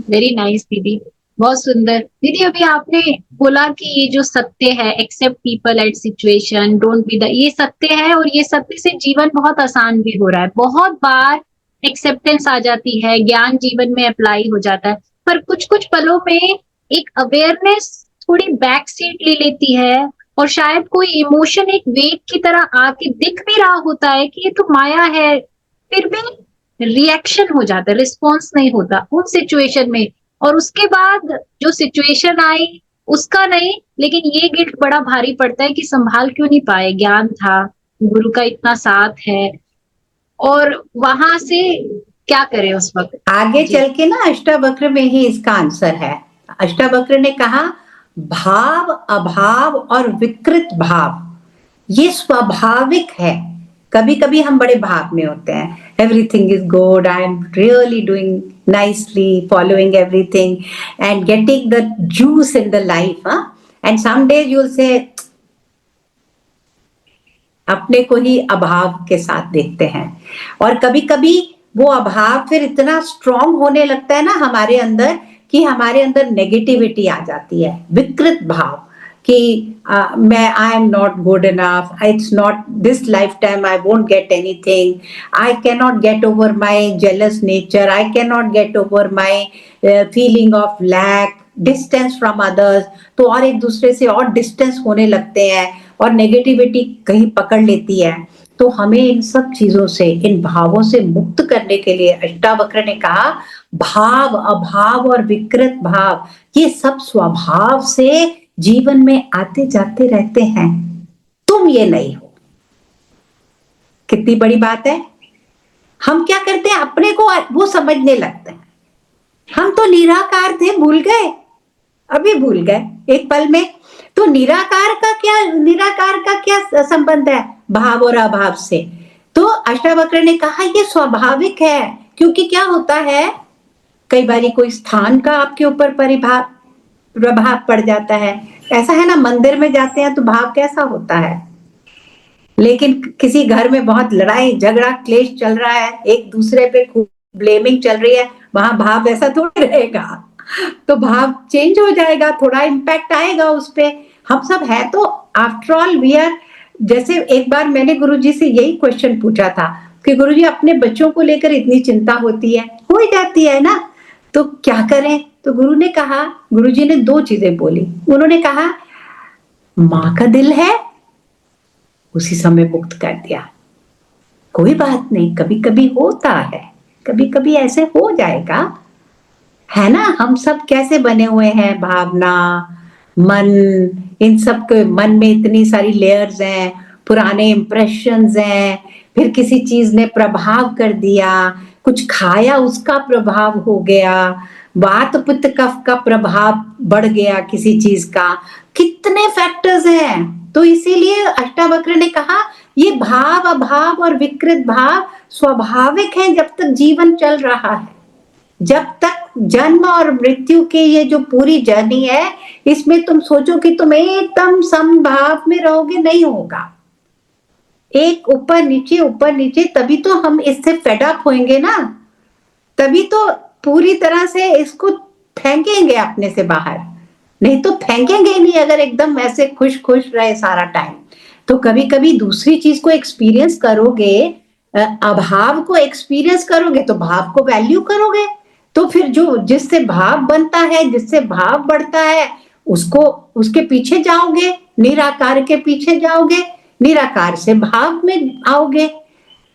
वेरी नाइस दीदी, बहुत सुंदर दीदी। अभी आपने बोला कि ये जो सत्य है, accept people at situation, don't be the, ये सत्य है और ये सत्य से जीवन बहुत आसान भी हो रहा है। बहुत बार एक्सेप्टेंस आ जाती है, ज्ञान जीवन में अप्लाई हो जाता है, पर कुछ कुछ पलों में एक अवेयरनेस थोड़ी बैक सीट ले लेती है और शायद कोई इमोशन एक वेग की तरह आके दिख भी रहा होता है कि ये तो माया है, फिर भी रिएक्शन हो जाता है, रिस्पॉन्स नहीं होता उन सिचुएशन में। और उसके बाद जो सिचुएशन आई उसका नहीं, लेकिन ये गिल्ट बड़ा भारी पड़ता है कि संभाल क्यों नहीं पाए, ज्ञान था, गुरु का इतना साथ है, और वहां से क्या करें उस वक्त। आगे जी चल के ना अष्टावक्र में ही इसका आंसर है। अष्टावक्र ने कहा भाव, अभाव और विकृत भाव ये स्वाभाविक है। कभी कभी हम बड़े भाव में होते हैं, everything is good, I am really doing nicely, following everything and getting the juice in the life, huh? And some days you'll say अपने को ही अभाव के साथ देखते हैं। और कभी कभी वो अभाव फिर इतना स्ट्रांग होने लगता है ना हमारे अंदर कि हमारे अंदर नेगेटिविटी आ जाती है, विकृत भाव कि मैं I am not good enough, it's not this life time, I won't get anything, I can not get over my jealous nature, I can not get over my feeling of lack, distance from others. तो और एक दूसरे से और डिस्टेंस होने लगते हैं और नेगेटिविटी कहीं पकड़ लेती है। तो हमें इन सब चीजों से, इन भावों से मुक्त करने के लिए अष्टावक्र ने कहा भाव, अभाव और विकृत भाव ये सब स्वभाव से जीवन में आते जाते रहते हैं, तुम ये नहीं हो। कितनी बड़ी बात है। हम क्या करते हैं, अपने को वो समझने लगते हैं हम तो निराकार थे, भूल गए, अभी भूल गए एक पल में। तो निराकार का क्या संबंध है भाव और अभाव से। तो अष्टावक्र ने कहा ये स्वाभाविक है, क्योंकि क्या होता है कई बार कोई स्थान का आपके ऊपर प्रभाव पड़ जाता है। ऐसा है ना, मंदिर में जाते हैं तो भाव कैसा होता है, लेकिन किसी घर में बहुत लड़ाई झगड़ा क्लेश चल रहा है, एक दूसरे पे खूब ब्लेमिंग चल रही है, वहां भाव ऐसा थोड़ी रहेगा, तो भाव चेंज हो जाएगा, थोड़ा इम्पैक्ट आएगा उस पे। हम सब है तो आफ्टर ऑल वी आर। जैसे एक बार मैंने गुरुजी से यही क्वेश्चन पूछा था कि गुरुजी अपने बच्चों को लेकर इतनी चिंता होती है, हो जाती है ना, तो क्या करें। तो गुरु ने कहा, गुरुजी ने दो चीजें बोली। उन्होंने कहा माँ का दिल है, उसी समय मुक्त कर दिया, कोई बात नहीं, कभी कभी होता है, कभी कभी ऐसे हो जाएगा, है ना। हम सब कैसे बने हुए हैं, भावना, मन, इन सब के मन में इतनी सारी लेयर्स हैं, पुराने इंप्रेशंस हैं, फिर किसी चीज ने प्रभाव कर दिया, कुछ खाया उसका प्रभाव हो गया, वात पित्त कफ का प्रभाव बढ़ गया किसी चीज का, कितने फैक्टर्स हैं। तो इसीलिए अष्टावक्र ने कहा ये भाव, अभाव और विकृत भाव स्वाभाविक है जब तक जीवन चल रहा है। जब तक जन्म और मृत्यु के ये जो पूरी जर्नी है, इसमें तुम सोचो कि तुम एकदम समभाव में रहोगे, नहीं होगा। एक ऊपर नीचे, तभी तो हम इससे फेड अप होंगे ना, तभी तो पूरी तरह से इसको फेंकेंगे अपने से बाहर, नहीं तो फेंकेंगे ही नहीं अगर एकदम ऐसे खुश खुश रहे सारा टाइम। तो कभी कभी दूसरी चीज को एक्सपीरियंस करोगे, अभाव को एक्सपीरियंस करोगे तो भाव को वैल्यू करोगे, तो फिर जो जिससे भाव बनता है, जिससे भाव बढ़ता है, उसको उसके पीछे जाओगे, निराकार के पीछे जाओगे, निराकार से भाव में आओगे,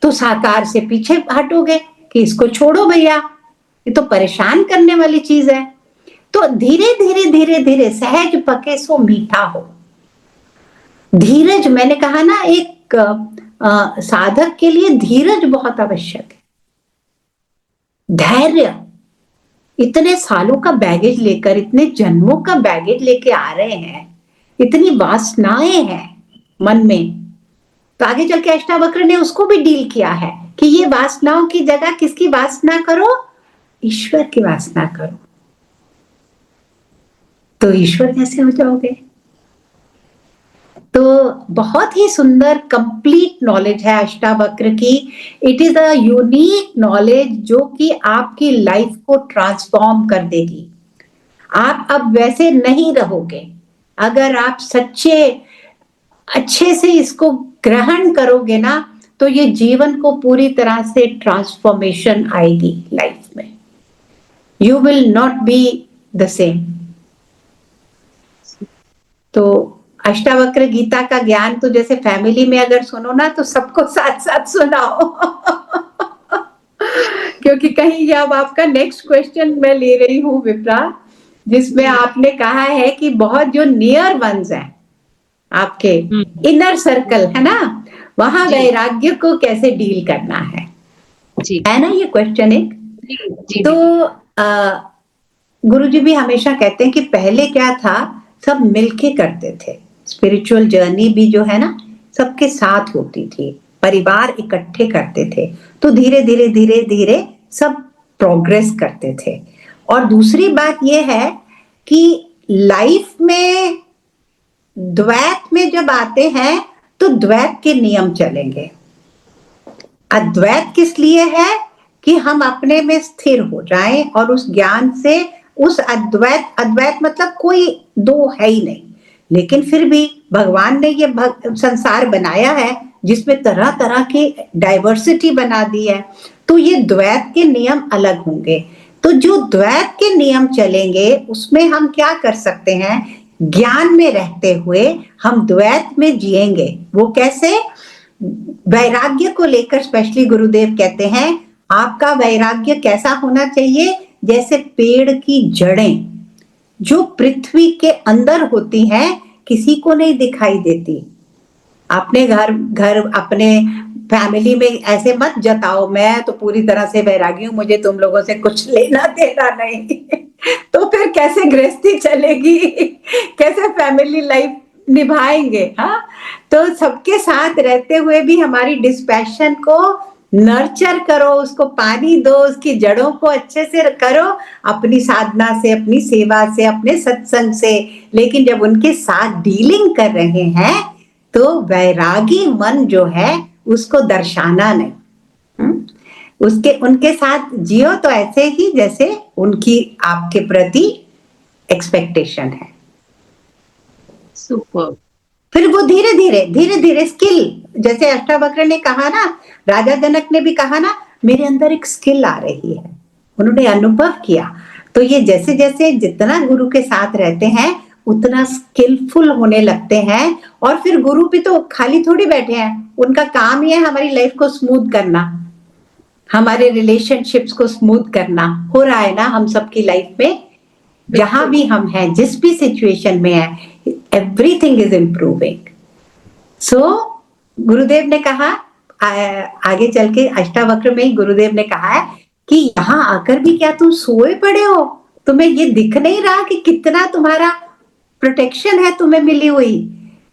तो साकार से पीछे हटोगे कि इसको छोड़ो भैया, ये तो परेशान करने वाली चीज है। तो धीरे धीरे धीरे धीरे सहज पके सो मीठा हो। धीरज, मैंने कहा ना, एक साधक के लिए धीरज बहुत आवश्यक है, धैर्य। इतने सालों का बैगेज लेकर, इतने जन्मों का बैगेज लेके आ रहे हैं, इतनी वासनाएं हैं मन में, तो आगे चल के अष्टावक्र ने उसको भी डील किया है कि ये वासनाओं की जगह किसकी वासना करो, ईश्वर की वासना करो, तो ईश्वर जैसे हो जाओगे। तो बहुत ही सुंदर कंप्लीट नॉलेज है अष्टावक्र की। It is a unique knowledge जो कि आपकी लाइफ को ट्रांसफॉर्म कर देगी। आप अब वैसे नहीं रहोगे। अगर आप सच्चे अच्छे से इसको ग्रहण करोगे ना, तो ये जीवन को पूरी तरह से ट्रांसफॉर्मेशन आएगी लाइफ में। You will not be the same. तो अष्टावक्र गीता का ज्ञान तो जैसे फैमिली में अगर सुनो ना, तो सबको साथ साथ सुनाओ। क्योंकि कहीं अब आपका नेक्स्ट क्वेश्चन मैं ले रही हूँ विप्रा, जिसमें आपने कहा है कि बहुत जो नियर वंस हैं आपके, इनर सर्कल है ना, वहां वैराग्य को कैसे डील करना है ना, ये क्वेश्चन एक। तो गुरुजी भी हमेशा कहते हैं कि पहले क्या था, सब मिलके करते थे। स्पिरिचुअल जर्नी भी जो है ना, सबके साथ होती थी, परिवार इकट्ठे करते थे, तो धीरे धीरे धीरे धीरे सब प्रोग्रेस करते थे। और दूसरी बात यह है कि लाइफ में द्वैत में जब आते हैं तो द्वैत के नियम चलेंगे। अद्वैत किस लिए है कि हम अपने में स्थिर हो जाएं और उस ज्ञान से उस अद्वैत मतलब कोई दो है ही नहीं, लेकिन फिर भी भगवान ने ये संसार बनाया है जिसमें तरह तरह की डाइवर्सिटी बना दी है, तो ये द्वैत के नियम अलग होंगे। तो जो द्वैत के नियम चलेंगे उसमें हम क्या कर सकते हैं, ज्ञान में रहते हुए हम द्वैत में जिएंगे। वो कैसे? वैराग्य को लेकर स्पेशली गुरुदेव कहते हैं आपका वैराग्य कैसा होना चाहिए, जैसे पेड़ की जड़ें जो पृथ्वी के अंदर होती हैं, किसी को नहीं दिखाई देती। अपने घर अपने फैमिली में ऐसे मत जताओ मैं तो पूरी तरह से वैरागी हूं, मुझे तुम लोगों से कुछ लेना देना नहीं। तो फिर कैसे गृहस्थी चलेगी, कैसे फैमिली लाइफ निभाएंगे? हाँ, तो सबके साथ रहते हुए भी हमारी डिस्पैशन को नर्चर करो, उसको पानी दो, उसकी जड़ों को अच्छे से करो, अपनी साधना से, अपनी सेवा से, अपने सत्संग से। लेकिन जब उनके साथ डीलिंग कर रहे हैं तो वैरागी मन जो है उसको दर्शाना नहीं। उसके उनके साथ जियो तो ऐसे ही जैसे उनकी आपके प्रति एक्सपेक्टेशन है। सुपर। फिर वो धीरे धीरे स्किल, जैसे अष्टावक्र ने कहा ना, राजा जनक ने भी कहा ना, मेरे अंदर एक स्किल आ रही है, उन्होंने अनुभव किया। तो ये जैसे जैसे जितना गुरु के साथ रहते हैं उतना स्किलफुल होने लगते हैं। और फिर गुरु भी तो खाली थोड़ी बैठे हैं, उनका काम ही है हमारी लाइफ को स्मूथ करना, हमारे रिलेशनशिप्स को स्मूथ करना। हो रहा है ना हम सबकी लाइफ में, जहां भी हम हैं, जिस भी सिचुएशन में है, एवरीथिंग इज इम्प्रूविंग। सो गुरुदेव ने कहा, आगे चल के अष्टावक्र में ही गुरुदेव ने कहा है कि यहाँ आकर भी क्या तुम सोए पड़े हो, तुम्हें ये दिख नहीं रहा कि कितना तुम्हारा प्रोटेक्शन है तुम्हें मिली हुई,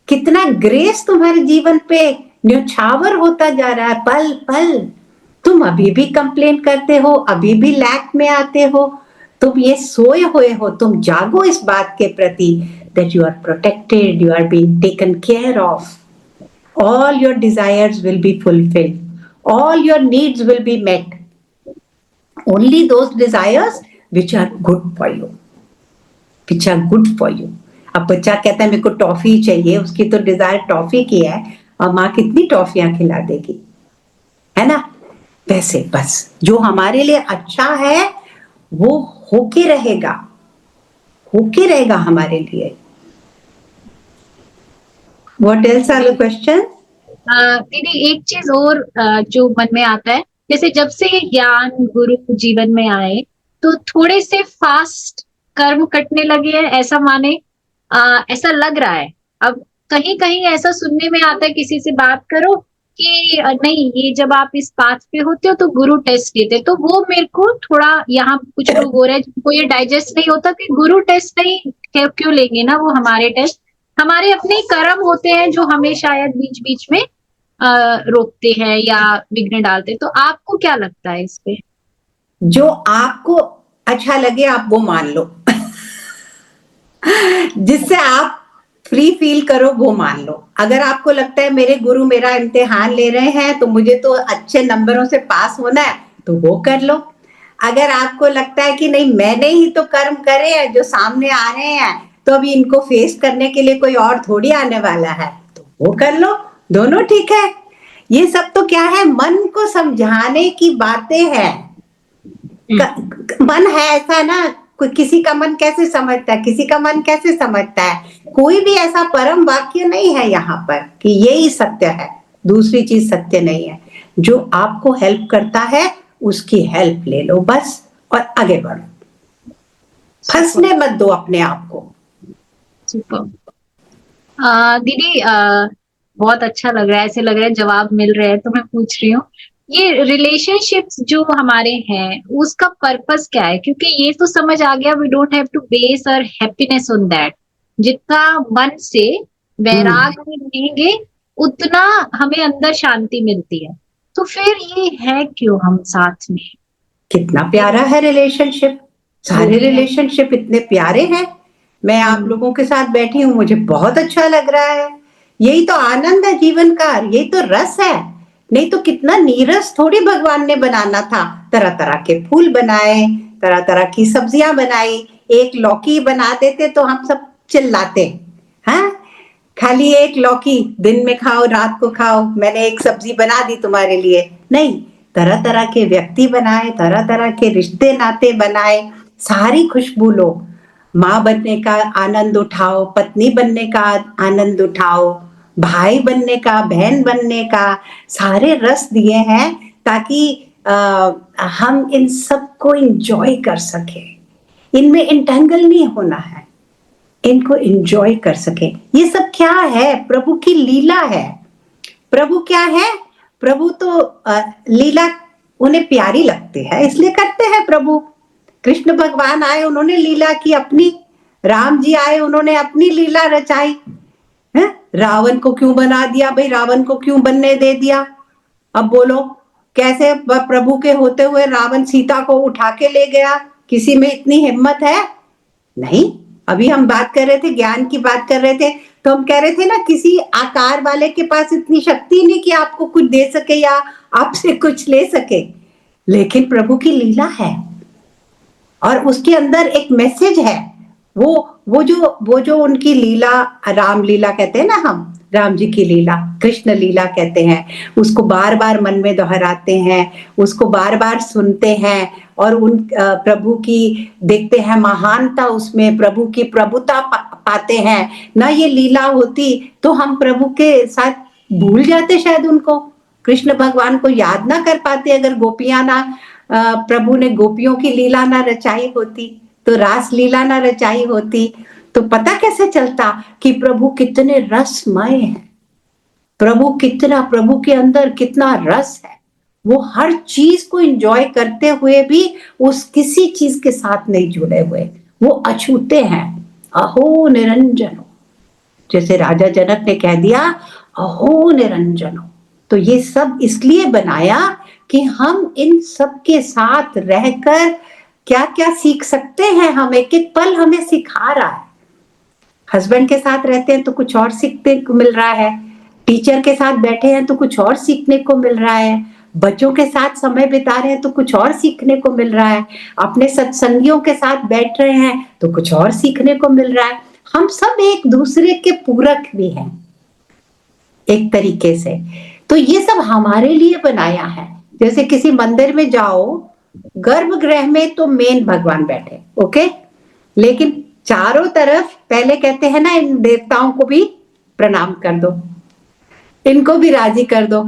कितना ग्रेस तुम्हारे जीवन पे न्यौछावर होता जा रहा है पल पल। तुम अभी भी कंप्लेन करते हो, अभी भी लैक में आते हो, तुम ये सोए हुए हो, तुम जागो इस बात के प्रति that you are protected, you are being taken care of, all your desires will be fulfilled, all your needs will be met, only those desires which are good for you, which are good for you। अब बच्चा कहता है मेरे को टॉफी चाहिए, उसकी तो डिजायर टॉफी की है, और माँ कितनी टॉफियां खिला देगी, है ना? वैसे बस जो हमारे लिए अच्छा है वो होके रहेगा हमारे लिए। What else are the questions? दीदी एक चीज और जो मन में आता है, जैसे जब से ये ज्ञान गुरु जीवन में आए तो थोड़े से फास्ट कर्म कटने लगे हैं, ऐसा माने ऐसा लग रहा है। अब कहीं कहीं ऐसा सुनने में आता है, किसी से बात करो कि नहीं, ये जब आप इस पाथ पे होते हो तो गुरु टेस्ट लेते, तो वो मेरे को थोड़ा, यहाँ कुछ लोग हो रहे हैं जिनको ये डाइजेस्ट नहीं होता कि गुरु टेस्ट नहीं क्यों लेंगे ना, वो हमारे टेस्ट, हमारे अपने कर्म होते हैं जो हमें शायद बीच बीच में रोकते हैं या विघ्न डालते। तो आपको क्या लगता है इस पे? जो आपको अच्छा लगे आप वो मान लो। जिससे आप फ्री फील करो वो मान लो। अगर आपको लगता है मेरे गुरु मेरा इम्तिहान ले रहे हैं तो मुझे तो अच्छे नंबरों से पास होना है, तो वो कर लो। अगर आपको लगता है कि नहीं मैंने ही तो कर्म करे हैं जो सामने आ रहे हैं, तो अभी इनको फेस करने के लिए कोई और थोड़ी आने वाला है, तो वो कर लो, दोनों ठीक है। ये सब तो क्या है, मन को समझाने की बातें हैं। मन है ऐसा ना, कोई किसी का मन कैसे समझता है, किसी का मन कैसे समझता है। कोई भी ऐसा परम वाक्य नहीं है यहाँ पर कि यही सत्य है, दूसरी चीज सत्य नहीं है। जो आपको हेल्प करता है उसकी हेल्प ले लो बस, और आगे बढ़ो, फंसने मत दो अपने आप को। सुपर। दीदी, बहुत अच्छा लग रहा है, ऐसे लग रहा है जवाब मिल रहे हैं, तो मैं पूछ रही हूँ, ये रिलेशनशिप्स जो हमारे हैं उसका पर्पस क्या है? क्योंकि ये तो समझ आ गया, we don't have to base our happiness on that. जितना मन से वैराग में रहेंगे उतना हमें अंदर शांति मिलती है। तो फिर ये है क्यों हम साथ में? कितना प्यारा है रिलेशनशिप, सारे रिलेशनशिप इतने प्यारे हैं। मैं आप लोगों के साथ बैठी हूँ, मुझे बहुत अच्छा लग रहा है। यही तो आनंद है जीवन का, यही तो रस है। नहीं तो कितना नीरस थोड़ी भगवान ने बनाना था। तरह तरह के फूल बनाए, तरह तरह की सब्जियां बनाई, एक लौकी बना देते तो हम सब चिल्लाते, हाँ खाली एक लौकी, दिन में खाओ रात को खाओ, मैंने एक सब्जी बना दी तुम्हारे लिए। नहीं, तरह तरह के व्यक्ति बनाए, तरह तरह के रिश्ते नाते बनाए, सारी खुशबू लो। माँ बनने का आनंद उठाओ, पत्नी बनने का आनंद उठाओ, भाई बनने का, बहन बनने का, सारे रस दिए हैं ताकि हम इन सबको एंजॉय कर सके। इनमें इंटेंगल नहीं होना है, इनको एंजॉय कर सके। ये सब क्या है, प्रभु की लीला है। प्रभु क्या है, प्रभु तो लीला उन्हें प्यारी लगती है इसलिए करते हैं प्रभु। कृष्ण भगवान आए, उन्होंने लीला की अपनी, राम जी आए, उन्होंने अपनी लीला रचाई है। रावण को क्यों बना दिया भाई, रावण को क्यों बनने दे दिया? अब बोलो, कैसे प्रभु के होते हुए रावण सीता को उठा के ले गया? किसी में इतनी हिम्मत है? नहीं। अभी हम बात कर रहे थे, ज्ञान की बात कर रहे थे, तो हम कह रहे थे ना, किसी आकार वाले के पास इतनी शक्ति नहीं कि आपको कुछ दे सके या आपसे कुछ ले सके, लेकिन प्रभु की लीला है और उसके अंदर एक मैसेज है। वो जो उनकी लीला, राम लीला कहते हैं ना हम, राम जी की लीला, कृष्ण लीला कहते हैं, उसको बार बार मन में दोहराते हैं, उसको बार बार सुनते हैं और उन प्रभु की देखते हैं महानता, उसमें प्रभु की प्रभुता पाते हैं ना। ये लीला होती तो हम प्रभु के साथ भूल जाते शायद उनको, कृष्ण भगवान को याद ना कर पाते। अगर गोपियां ना, प्रभु ने गोपियों की लीला ना रचाई होती, तो रास लीला ना रचाई होती, तो पता कैसे चलता कि प्रभु कितने रसमय हैं, प्रभु के अंदर कितना रस है। वो हर चीज को एंजॉय करते हुए भी उस किसी चीज के साथ नहीं जुड़े हुए, वो अछूते हैं। अहो निरंजनो, जैसे राजा जनक ने कह दिया, अहो निरंजनो। तो ये सब इसलिए बनाया कि हम इन सब के साथ रहकर क्या क्या सीख सकते हैं। हम एक एक पल हमें सिखा रहा है। हस्बैंड के साथ रहते हैं तो कुछ और सीखने को मिल रहा है, टीचर के साथ बैठे हैं तो कुछ और सीखने को मिल रहा है, बच्चों के साथ समय बिता रहे हैं तो कुछ और सीखने को मिल रहा है, अपने सत्संगियों के साथ बैठ रहे हैं तो कुछ और सीखने को मिल रहा है। हम सब एक दूसरे के पूरक भी हैं एक तरीके से। तो ये सब हमारे लिए बनाया है। जैसे किसी मंदिर में जाओ, गर्भगृह में तो मेन भगवान बैठे, ओके, लेकिन चारों तरफ पहले कहते हैं ना, इन देवताओं को भी प्रणाम कर दो, इनको भी राजी कर दो,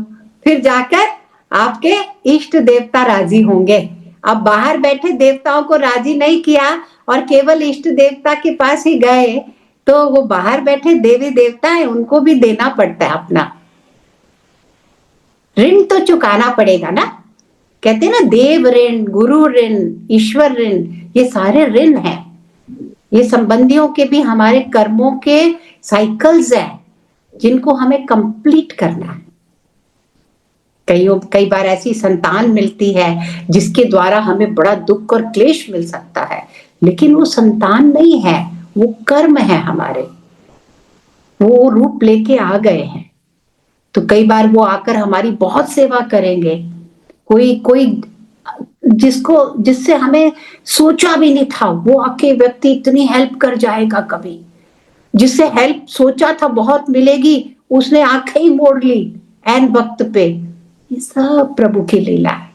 फिर जाकर आपके इष्ट देवता राजी होंगे। अब बाहर बैठे देवताओं को राजी नहीं किया और केवल इष्ट देवता के पास ही गए, तो वो बाहर बैठे देवी देवता है, उनको भी देना पड़ता है अपना ऋण, तो चुकाना पड़ेगा ना। कहते हैं ना, देव ऋण, गुरु ऋण, ईश्वर ऋण, ये सारे ऋण हैं। ये संबंधियों के भी हमारे कर्मों के साइकिल्स हैं जिनको हमें कंप्लीट करना है। कई बार ऐसी संतान मिलती है जिसके द्वारा हमें बड़ा दुख और क्लेश मिल सकता है, लेकिन वो संतान नहीं है, वो कर्म है हमारे, वो रूप लेके आ गए हैं। तो कई बार वो आकर हमारी बहुत सेवा करेंगे। कोई जिससे हमें सोचा भी नहीं था वो आके व्यक्ति इतनी हेल्प कर जाएगा कभी, जिससे हेल्प सोचा था बहुत मिलेगी उसने आंखें ही मोड़ ली एन वक्त पे। ये सब प्रभु की लीला है,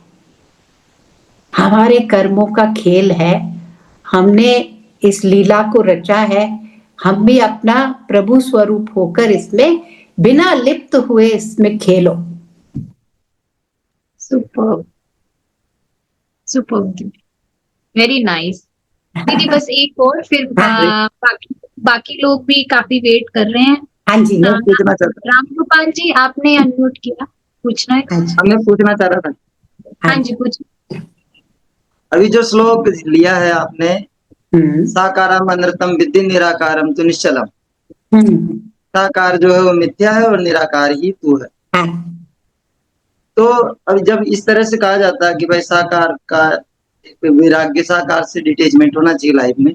हमारे कर्मों का खेल है, हमने इस लीला को रचा है, हम भी अपना प्रभु स्वरूप होकर इसमें बिना लिप्त हुए इसमें खेलो। सुपर सुपर, वेरी नाइस दीदी। बस एक और फिर बाकी बाकी लोग भी काफी वेट कर रहे हैं। हाँ जी, मैं पूछना चाहता राम गोपाल जी, आपने अनम्यूट किया, पूछना है? हाँ जी, मैं पूछना चाह रहा था, हाँ जी, पूछ। अभी जो श्लोक लिया है आपने, हम्म, साकारम अनृतम विद्धि निराकारम तु निश्चलम। हम्म, साकार जो है वो मिथ्या है और निराकार ही तू है। हाँ, तो अब जब इस तरह से कहा जाता है कि भाई साकार का वैराग्य, साकार से डिटेचमेंट होना चाहिए लाइफ में,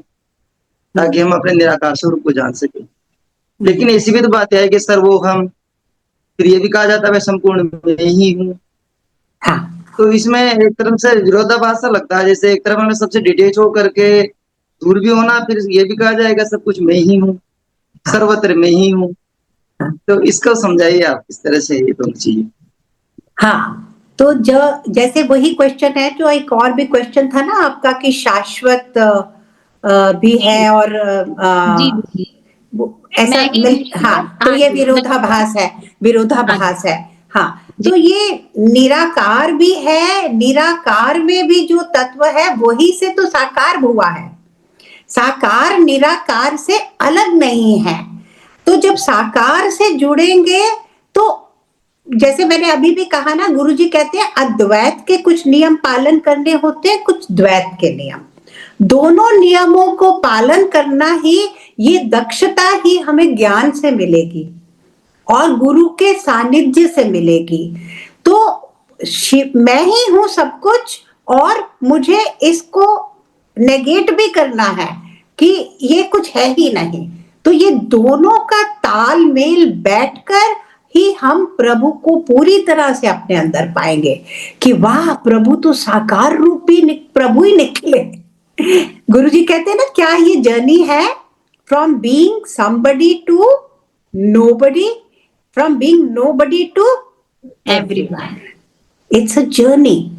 ताकि हम अपने निराकार स्वरूप को जान सके। लेकिन ऐसी भी तो बात है कि सर्वोहम, फिर ये भी कहा जाता है मैं संपूर्ण में ही हूँ। हाँ, तो इसमें एक तरफ से विरोधाभास सा लगता है, जैसे एक तरफ हमें सबसे डिटेच हो करके दूर भी होना, फिर ये भी कहा जाएगा सब कुछ मैं ही हूँ, सर्वत्र मैं ही हूँ। तो इसको समझाइए आप इस तरह से ये दोनों चीजें। हाँ। तो जो जैसे वही क्वेश्चन है जो एक और भी क्वेश्चन था ना आपका कि शाश्वत भी है और जी ऐसा मैं ही हाँ, तो ये विरोधाभास है, विरोधाभास है। हाँ, तो ये निराकार भी है, निराकार में भी जो तत्व है वही से तो साकार हुआ है, साकार निराकार से अलग नहीं है। तो जब साकार से जुड़ेंगे तो जैसे मैंने अभी भी कहा ना, गुरुजी कहते हैं अद्वैत के कुछ नियम पालन करने होते हैं, कुछ द्वैत के नियम। दोनों नियमों को पालन करना ही, ये दक्षता ही हमें ज्ञान से मिलेगी और गुरु के सानिध्य से मिलेगी। तो मैं ही हूं सब कुछ और मुझे इसको नेगेट भी करना है कि ये कुछ है ही नहीं। तो ये दोनों का तालमेल बैठकर ही हम प्रभु को पूरी तरह से अपने अंदर पाएंगे कि वाह, प्रभु तो साकार रूपी प्रभु ही निकले। गुरुजी कहते हैं ना, क्या ये जर्नी है from being somebody to nobody, from being nobody to everyone. It's a journey.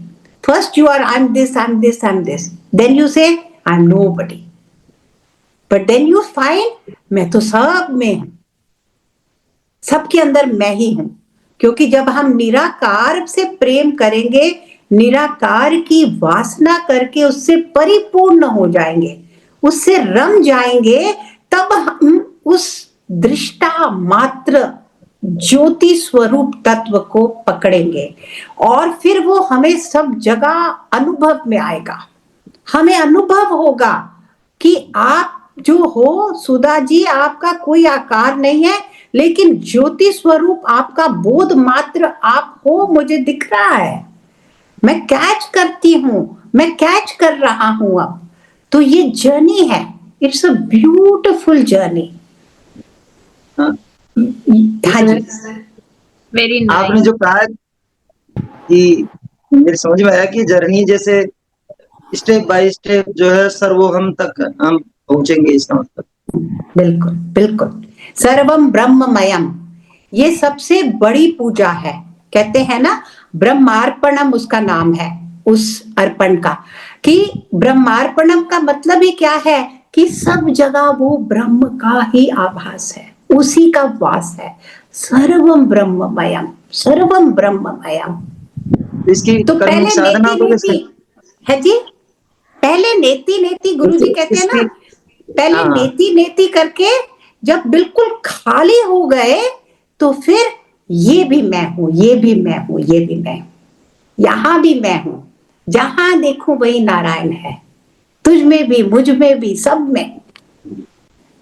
First you are I'm this, I'm this, I'm this. Then you say I'm nobody. But then you find मैं तो सब में हूं, सबके अंदर मैं ही हूं। क्योंकि जब हम निराकार से प्रेम करेंगे, निराकार की वासना करके उससे परिपूर्ण हो जाएंगे, उससे रम जाएंगे, तब हम उस दृष्टा मात्र ज्योति स्वरूप तत्व को पकड़ेंगे और फिर वो हमें सब जगह अनुभव में आएगा। हमें अनुभव होगा कि आप जो हो सुधा जी, आपका कोई आकार नहीं है, लेकिन ज्योति स्वरूप आपका बोध मात्र आप हो, मुझे दिख रहा है, मैं कैच करती हूं, मैं कैच कर रहा हूं अब। तो ये जर्नी है, इट्स अ ब्यूटिफुल जर्नी। हाँ जी, वेरी आपने नाइस। जो कहा कि मेरी समझ में आया कि जर्नी जैसे स्टेप बाय स्टेप जो है सर्वोहम तक हम पहुंचेंगे, इसका मतलब। बिल्कुल बिल्कुल, सर्वम ब्रह्ममयम, ये सबसे बड़ी पूजा है। कहते हैं ना, ब्रह्मार्पणम उसका नाम है, उस अर्पण का, कि ब्रह्मार्पणम का मतलब ही क्या है कि सब जगह वो ब्रह्म का ही आभास है, उसी का वास है। सर्वम ब्रह्ममयम, सर्वम ब्रह्ममयम। इसकी तो कर्म पहले साधना नेति को कैसे? नेति है जी, पहले नेति नेति, गुरुजी कहते हैं ना, पहले हाँ। नेति नेति करके जब बिल्कुल खाली हो गए तो फिर ये भी मैं हूं, ये भी मैं हूं, ये भी मैं हूं, यहां भी मैं हूं, जहां देखूं वही नारायण है, तुझ में भी, मुझ में भी, सब में।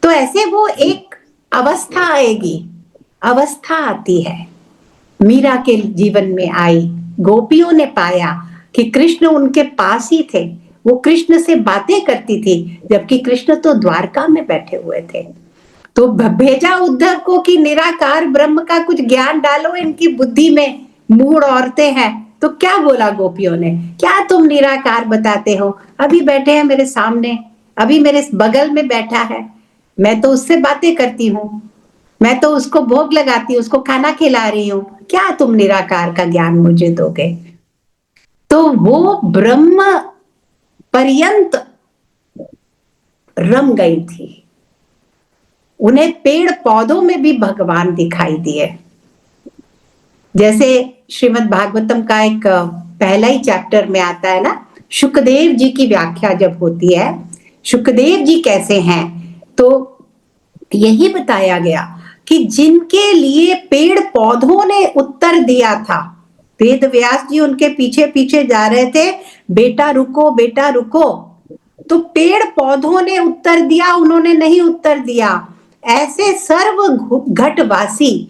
तो ऐसे वो एक अवस्था आएगी, अवस्था आती है। मीरा के जीवन में आई, गोपियों ने पाया कि कृष्ण उनके पास ही थे, वो कृष्ण से बातें करती थी, जबकि कृष्ण तो द्वारका में बैठे हुए थे। तो भेजा उद्धव को कि निराकार ब्रह्म का कुछ ज्ञान डालो, इनकी बुद्धि में मूढ़ औरतें हैं, तो क्या बोला गोपियों ने, क्या तुम निराकार बताते हो, अभी बैठे हैं मेरे सामने, अभी मेरे बगल में बैठा है, मैं तो उससे बातें करती हूँ, मैं तो उसको भोग लगाती हूँ, उसको खाना खिला रही हूँ, क्या तुम निराकार का ज्ञान मुझे दोगे। तो वो ब्रह्म पर्यंत रम गई थी, उन्हें पेड़ पौधों में भी भगवान दिखाई दिए। जैसे श्रीमद् भागवतम का एक पहला ही चैप्टर में आता है ना, शुकदेव जी की व्याख्या जब होती है, शुकदेव जी कैसे हैं, तो यही बताया गया कि जिनके लिए पेड़ पौधों ने उत्तर दिया था, वेद व्यास जी उनके पीछे पीछे जा रहे थे, बेटा रुको बेटा रुको, तो पेड़ पौधों ने उत्तर दिया, उन्होंने नहीं उत्तर दिया। ऐसे सर्व घटवासी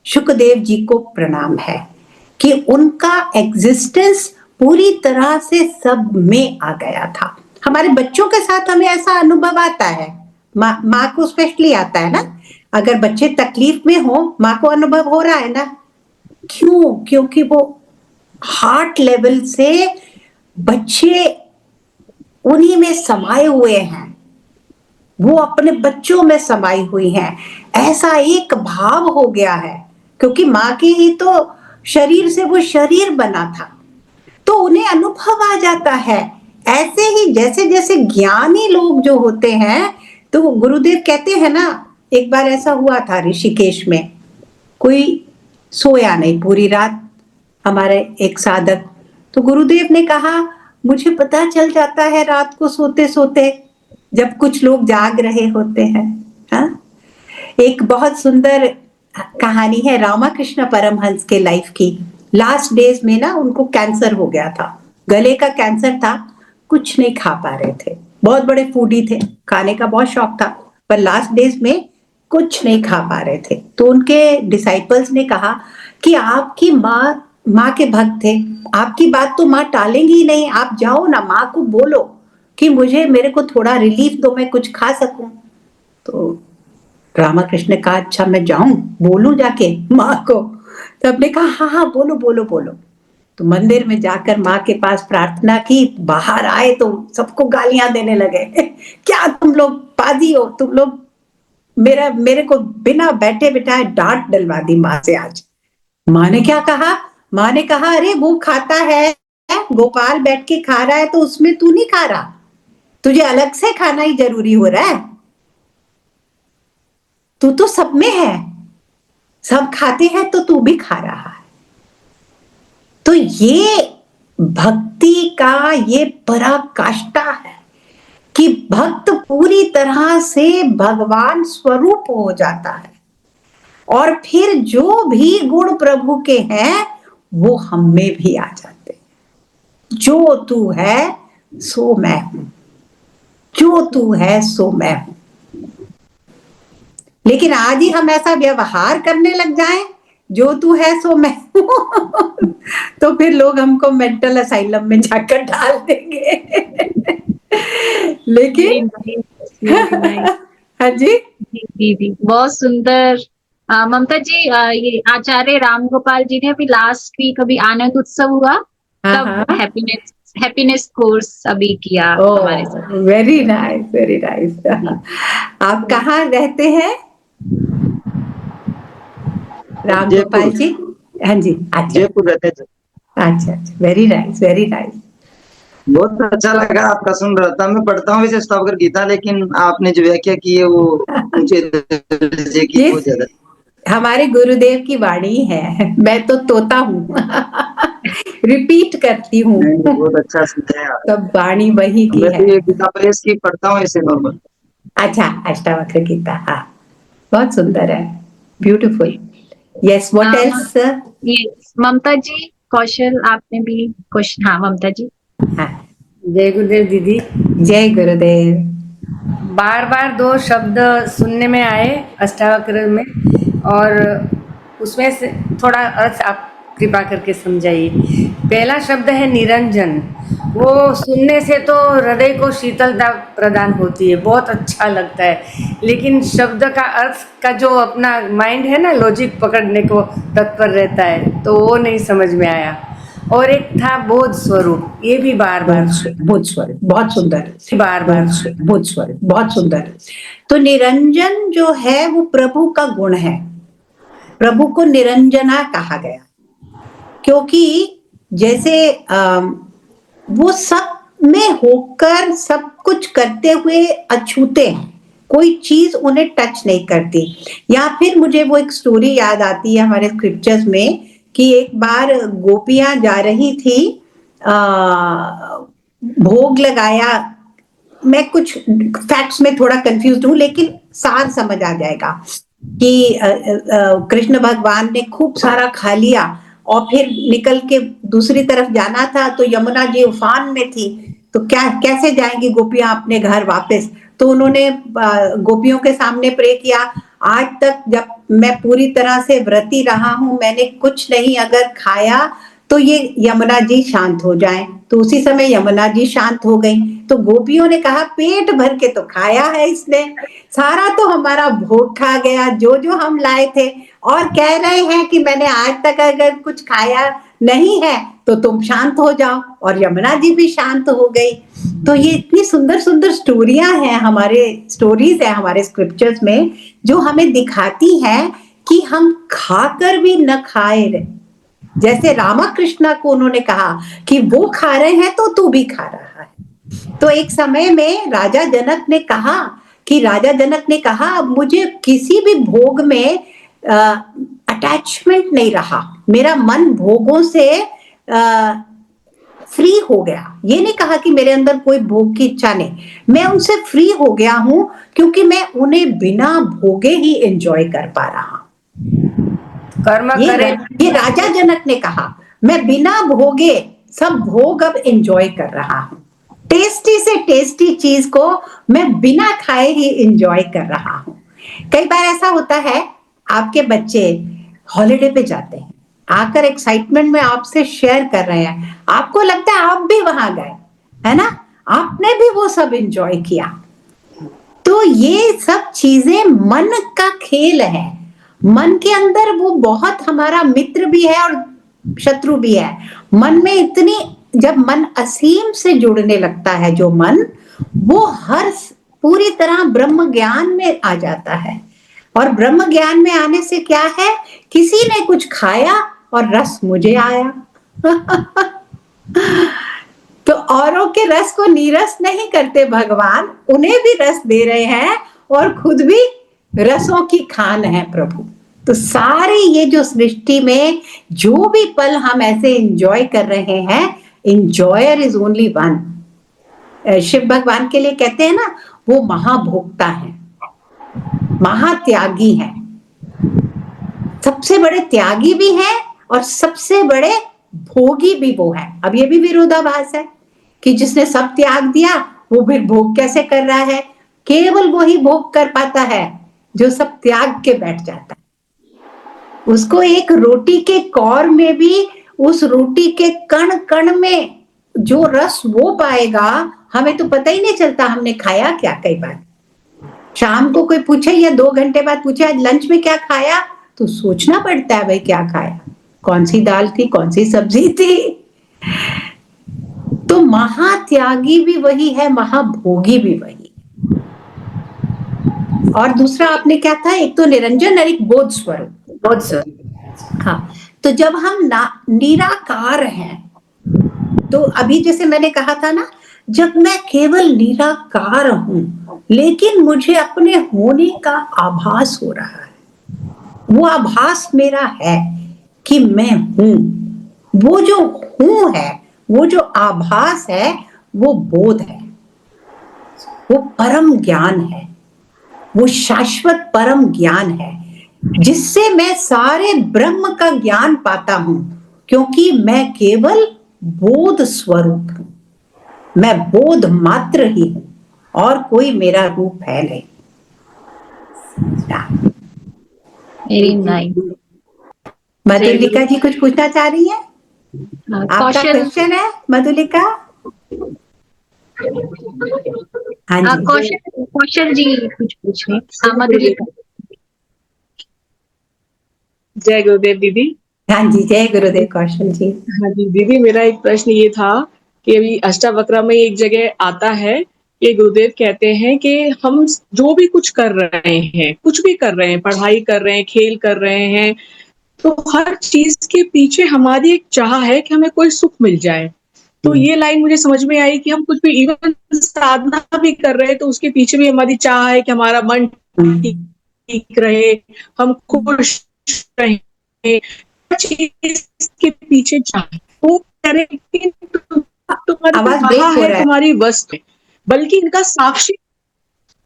शुकदेव जी को प्रणाम है कि उनका एग्जिस्टेंस पूरी तरह से सब में आ गया था। हमारे बच्चों के साथ हमें ऐसा अनुभव आता है, माँ को स्पेशली आता है ना, अगर बच्चे तकलीफ में हो माँ को अनुभव हो रहा है ना, क्यों, क्योंकि वो हार्ट लेवल से बच्चे उन्हीं में समाये हुए हैं, वो अपने बच्चों में समाई हुई हैं, ऐसा एक भाव हो गया है, क्योंकि माँ की ही तो शरीर से वो शरीर बना था, तो उन्हें अनुभव आ जाता है। ऐसे ही जैसे जैसे ज्ञानी लोग जो होते हैं, तो गुरुदेव कहते हैं ना, एक बार ऐसा हुआ था ऋषिकेश में, कोई सोया नहीं पूरी रात, हमारे एक साधक, तो गुरुदेव ने कहा मुझे पता चल जाता है रात को सोते सोते जब कुछ लोग जाग रहे होते हैं। हाँ, एक बहुत सुंदर कहानी है रामाकृष्ण परमहंस के लाइफ की। लास्ट डेज में ना उनको कैंसर हो गया था, गले का कैंसर था, कुछ नहीं खा पा रहे थे, बहुत बड़े फूडी थे, खाने का बहुत शौक था, पर लास्ट डेज में कुछ नहीं खा पा रहे थे। तो उनके डिसाइपल्स ने कहा कि आपकी माँ के भक्त थे, आपकी बात तो माँ टालेंगी ही नहीं, आप जाओ ना, माँ को बोलो कि मेरे को थोड़ा रिलीफ दो, मैं कुछ खा सकूं। तो रामाकृष्ण ने कहा अच्छा मैं जाऊं बोलूं जाके माँ को, तो आपने कहा हाँ हाँ बोलो बोलो बोलो। तो मंदिर में जाकर माँ के पास प्रार्थना की, बाहर आए तो सबको गालियां देने लगे क्या तुम लोग पादी हो, तुम लोग मेरे को बिना बैठे बिठाए डांट डलवा दी माँ से आज। माँ ने क्या कहा, माँ ने कहा अरे वो खाता है, गोपाल बैठ के खा रहा है, तो उसमें तू नहीं खा रहा, तुझे अलग से खाना ही जरूरी हो रहा है, तू तो सब में है, सब खाते हैं तो तू भी खा रहा है। तो ये भक्ति का ये पराकाष्ठा है कि भक्त पूरी तरह से भगवान स्वरूप हो जाता है, और फिर जो भी गुण प्रभु के हैं वो हम में भी आ जाते हैं। जो तू है सो मैं हूं, जो तू है सो मैं हूं। लेकिन आज ही हम ऐसा व्यवहार करने लग जाएं, जो तू है सो मैं हूं तो फिर लोग हमको मेंटल असाइलम में जाकर डाल देंगे लेकिन हाँ जी दीदी बहुत सुंदर। ममता जी, ये आचार्य राम गोपाल जी ने अभी लास्ट वीक अभी आनंद उत्सव हुआ, तब हैप्पीनेस कोर्स अभी किया हमारे साथ। Very nice very nice. आप कहाँ रहते हैं राम गोपाल जी? हाँ जी, अच्छा जयपुर रहते थे। अच्छा अच्छा, वेरी नाइस वेरी नाइस। बहुत अच्छा लगा आपका सुन रहा था। मैं पढ़ता हूँ वैसे स्थावकर गीता, लेकिन आपने जो व्याख्या की है वो ऊंचे दर्जे की, बहुत ज्यादा। हमारे गुरुदेव की वाणी है, मैं तो तोता हूँ रिपीट करती हूँ। बहुत अच्छा सिखाया। सब वाणी वही की है। मैं गीता प्रेस की पढ़ता हूँ ऐसे नॉर्मल। अच्छा, अष्टावक्र गीता, हाँ बहुत सुंदर है, beautiful. Yes, what else? Yes Mamata ji, Kaushal आपने भी क्वेश्चन? हाँ ममता जी। हाँ, जय गुरुदेव दीदी। जय गुरुदेव। बार बार दो शब्द सुनने में आए अष्टावक्र में, और उसमें से थोड़ा अर्थ आप कृपा करके समझाइए। पहला शब्द है निरंजन, वो सुनने से तो हृदय को शीतलता प्रदान होती है, बहुत अच्छा लगता है, लेकिन शब्द का अर्थ का जो अपना माइंड है ना, लॉजिक पकड़ने को तत्पर रहता है, तो वो नहीं समझ में आया। और एक था बोध स्वरूप, ये भी बार बार बोध स्वरूप बहुत सुंदर, बार बार बोध स्वरूप बहुत सुंदर। तो निरंजन जो है वो प्रभु का गुण है, प्रभु को निरंजना कहा गया, क्योंकि जैसे वो सब में होकर सब कुछ करते हुए अछूते हैं, कोई चीज उन्हें टच नहीं करती। या फिर मुझे वो एक स्टोरी याद आती है हमारे स्क्रिप्चर्स में कि एक बार गोपियां जा रही थी, भोग लगाया, मैं कुछ फैक्ट्स में थोड़ा कंफ्यूज हूं लेकिन सार समझ आ जाएगा कि कृष्ण भगवान ने खूब सारा खा लिया और फिर निकल के दूसरी तरफ जाना था, तो यमुना जी उफान में थी, तो क्या कैसे जाएंगी गोपियां अपने घर वापस। तो उन्होंने गोपियों के सामने प्रे किया, आज तक जब मैं पूरी तरह से व्रती रहा हूं, मैंने कुछ नहीं अगर खाया तो ये यमुना जी शांत हो जाएं। तो उसी समय यमुना जी शांत हो गई। तो गोपियों ने कहा पेट भर के तो खाया है इसने, सारा तो हमारा भोग खा गया जो जो हम लाए थे, और कह रहे हैं कि मैंने आज तक अगर कुछ खाया नहीं है तो तुम शांत हो जाओ, और यमुना जी भी शांत हो गई। तो ये इतनी सुंदर सुंदर स्टोरियां हैं, हमारे स्टोरीज है हमारे स्क्रिप्चर्स में, जो हमें दिखाती हैं कि हम खाकर भी न खाए रहे। जैसे रामा कृष्णा को उन्होंने कहा कि वो खा रहे हैं तो तू भी खा रहा है। तो एक समय में राजा जनक ने कहा मुझे किसी भी भोग में अटैचमेंट नहीं रहा, मेरा मन भोगों से फ्री हो गया। ये नहीं कहा कि मेरे अंदर कोई भोग की इच्छा नहीं, मैं उनसे फ्री हो गया हूं क्योंकि मैं उन्हें बिना भोगे ही एंजॉय कर पा रहा हूं। कर्म करे, ये राजा जनक ने कहा मैं बिना भोगे सब भोग अब एंजॉय कर रहा हूं, टेस्टी से टेस्टी चीज को मैं बिना खाए ही एंजॉय कर रहा हूं। कई बार ऐसा होता है, आपके बच्चे हॉलिडे पे जाते हैं, आकर एक्साइटमेंट में आपसे शेयर कर रहे हैं, आपको लगता है आप भी वहां गए, है ना, आपने भी वो सब एंजॉय किया। तो ये सब चीजें मन का खेल है, मन के अंदर वो बहुत हमारा मित्र भी है और शत्रु भी है। मन में इतनी, जब मन असीम से जुड़ने लगता है जो मन, वो हर पूरी तरह ब्रह्म ज्ञान में आ जाता है। और ब्रह्म ज्ञान में आने से क्या है, किसी ने कुछ खाया और रस मुझे आया तो औरों के रस को नीरस नहीं करते भगवान, उन्हें भी रस दे रहे हैं और खुद भी रसों की खान है प्रभु। तो सारी ये जो सृष्टि में जो भी पल हम ऐसे एंजॉय कर रहे हैं, enjoyer is only one. Shiva भगवान के लिए कहते हैं ना, वो महाभोक्ता है, महात्यागी है, सबसे बड़े त्यागी भी है और सबसे बड़े भोगी भी वो है। अब ये भी विरोधाभास है कि जिसने सब त्याग दिया वो फिर भोग कैसे कर रहा है। केवल वही भोग कर पाता है जो सब त्याग के बैठ जाता है। उसको एक रोटी के कौर में भी, उस रोटी के कण कण में जो रस वो पाएगा, हमें तो पता ही नहीं चलता हमने खाया क्या। कई बार शाम को कोई पूछे या 2 घंटे बाद पूछे आज लंच में क्या खाया, तो सोचना पड़ता है भाई क्या खाया, कौन सी दाल थी, कौन सी सब्जी थी। तो महात्यागी भी वही है, महाभोगी भी वही। और दूसरा आपने क्या था, एक तो निरंजन और एक बोध स्वरूप। बोध स्वरूप, हाँ, तो जब हम निराकार हैं, तो अभी जैसे मैंने कहा था ना, जब मैं केवल निराकार हूं लेकिन मुझे अपने होने का आभास हो रहा है, वो आभास मेरा है कि मैं हूं, वो जो हूं है, वो जो आभास है, वो बोध है, वो परम ज्ञान है, वो शाश्वत परम ज्ञान है, जिससे मैं सारे ब्रह्म का ज्ञान पाता हूं, क्योंकि मैं केवल बोध स्वरूप हूं, मैं बोध मात्र ही हूं और कोई मेरा रूप है नहीं। Very nice. मधुलिका जी कुछ पूछना चाह रही है? आपका क्वेश्चन है मधुलिका? हाँ जी, कौशल जी कुछ पूछे। हाँ मधुलिका। जय गुरुदेव दीदी। हाँ जी, जय गुरुदेव कौशल जी। हाँ जी, दीदी मेरा एक प्रश्न ये था कि अभी अष्टावक्र में एक जगह आता है कि गुरुदेव कहते हैं कि हम जो भी कुछ कर रहे हैं, कुछ भी कर रहे हैं, पढ़ाई कर रहे हैं, खेल कर रहे हैं, तो हर चीज़ के पीछे हमारी एक चाह है कि हमें कोई सुख मिल जाए। तो ये लाइन मुझे समझ में आई कि हम कुछ भी इवन साधना भी कर रहे हैं तो उसके पीछे भी हमारी चाह है कि हमारा मन ठीक रहे, हम खुश रहें, हर चीज़ के पीछे चाह है। वो कह रहे हैं कि तुम्हारी आवाज ब्रेक चाह हो है रहा है। तुम्हारी वस्तु है, बल्कि इनका साक्षी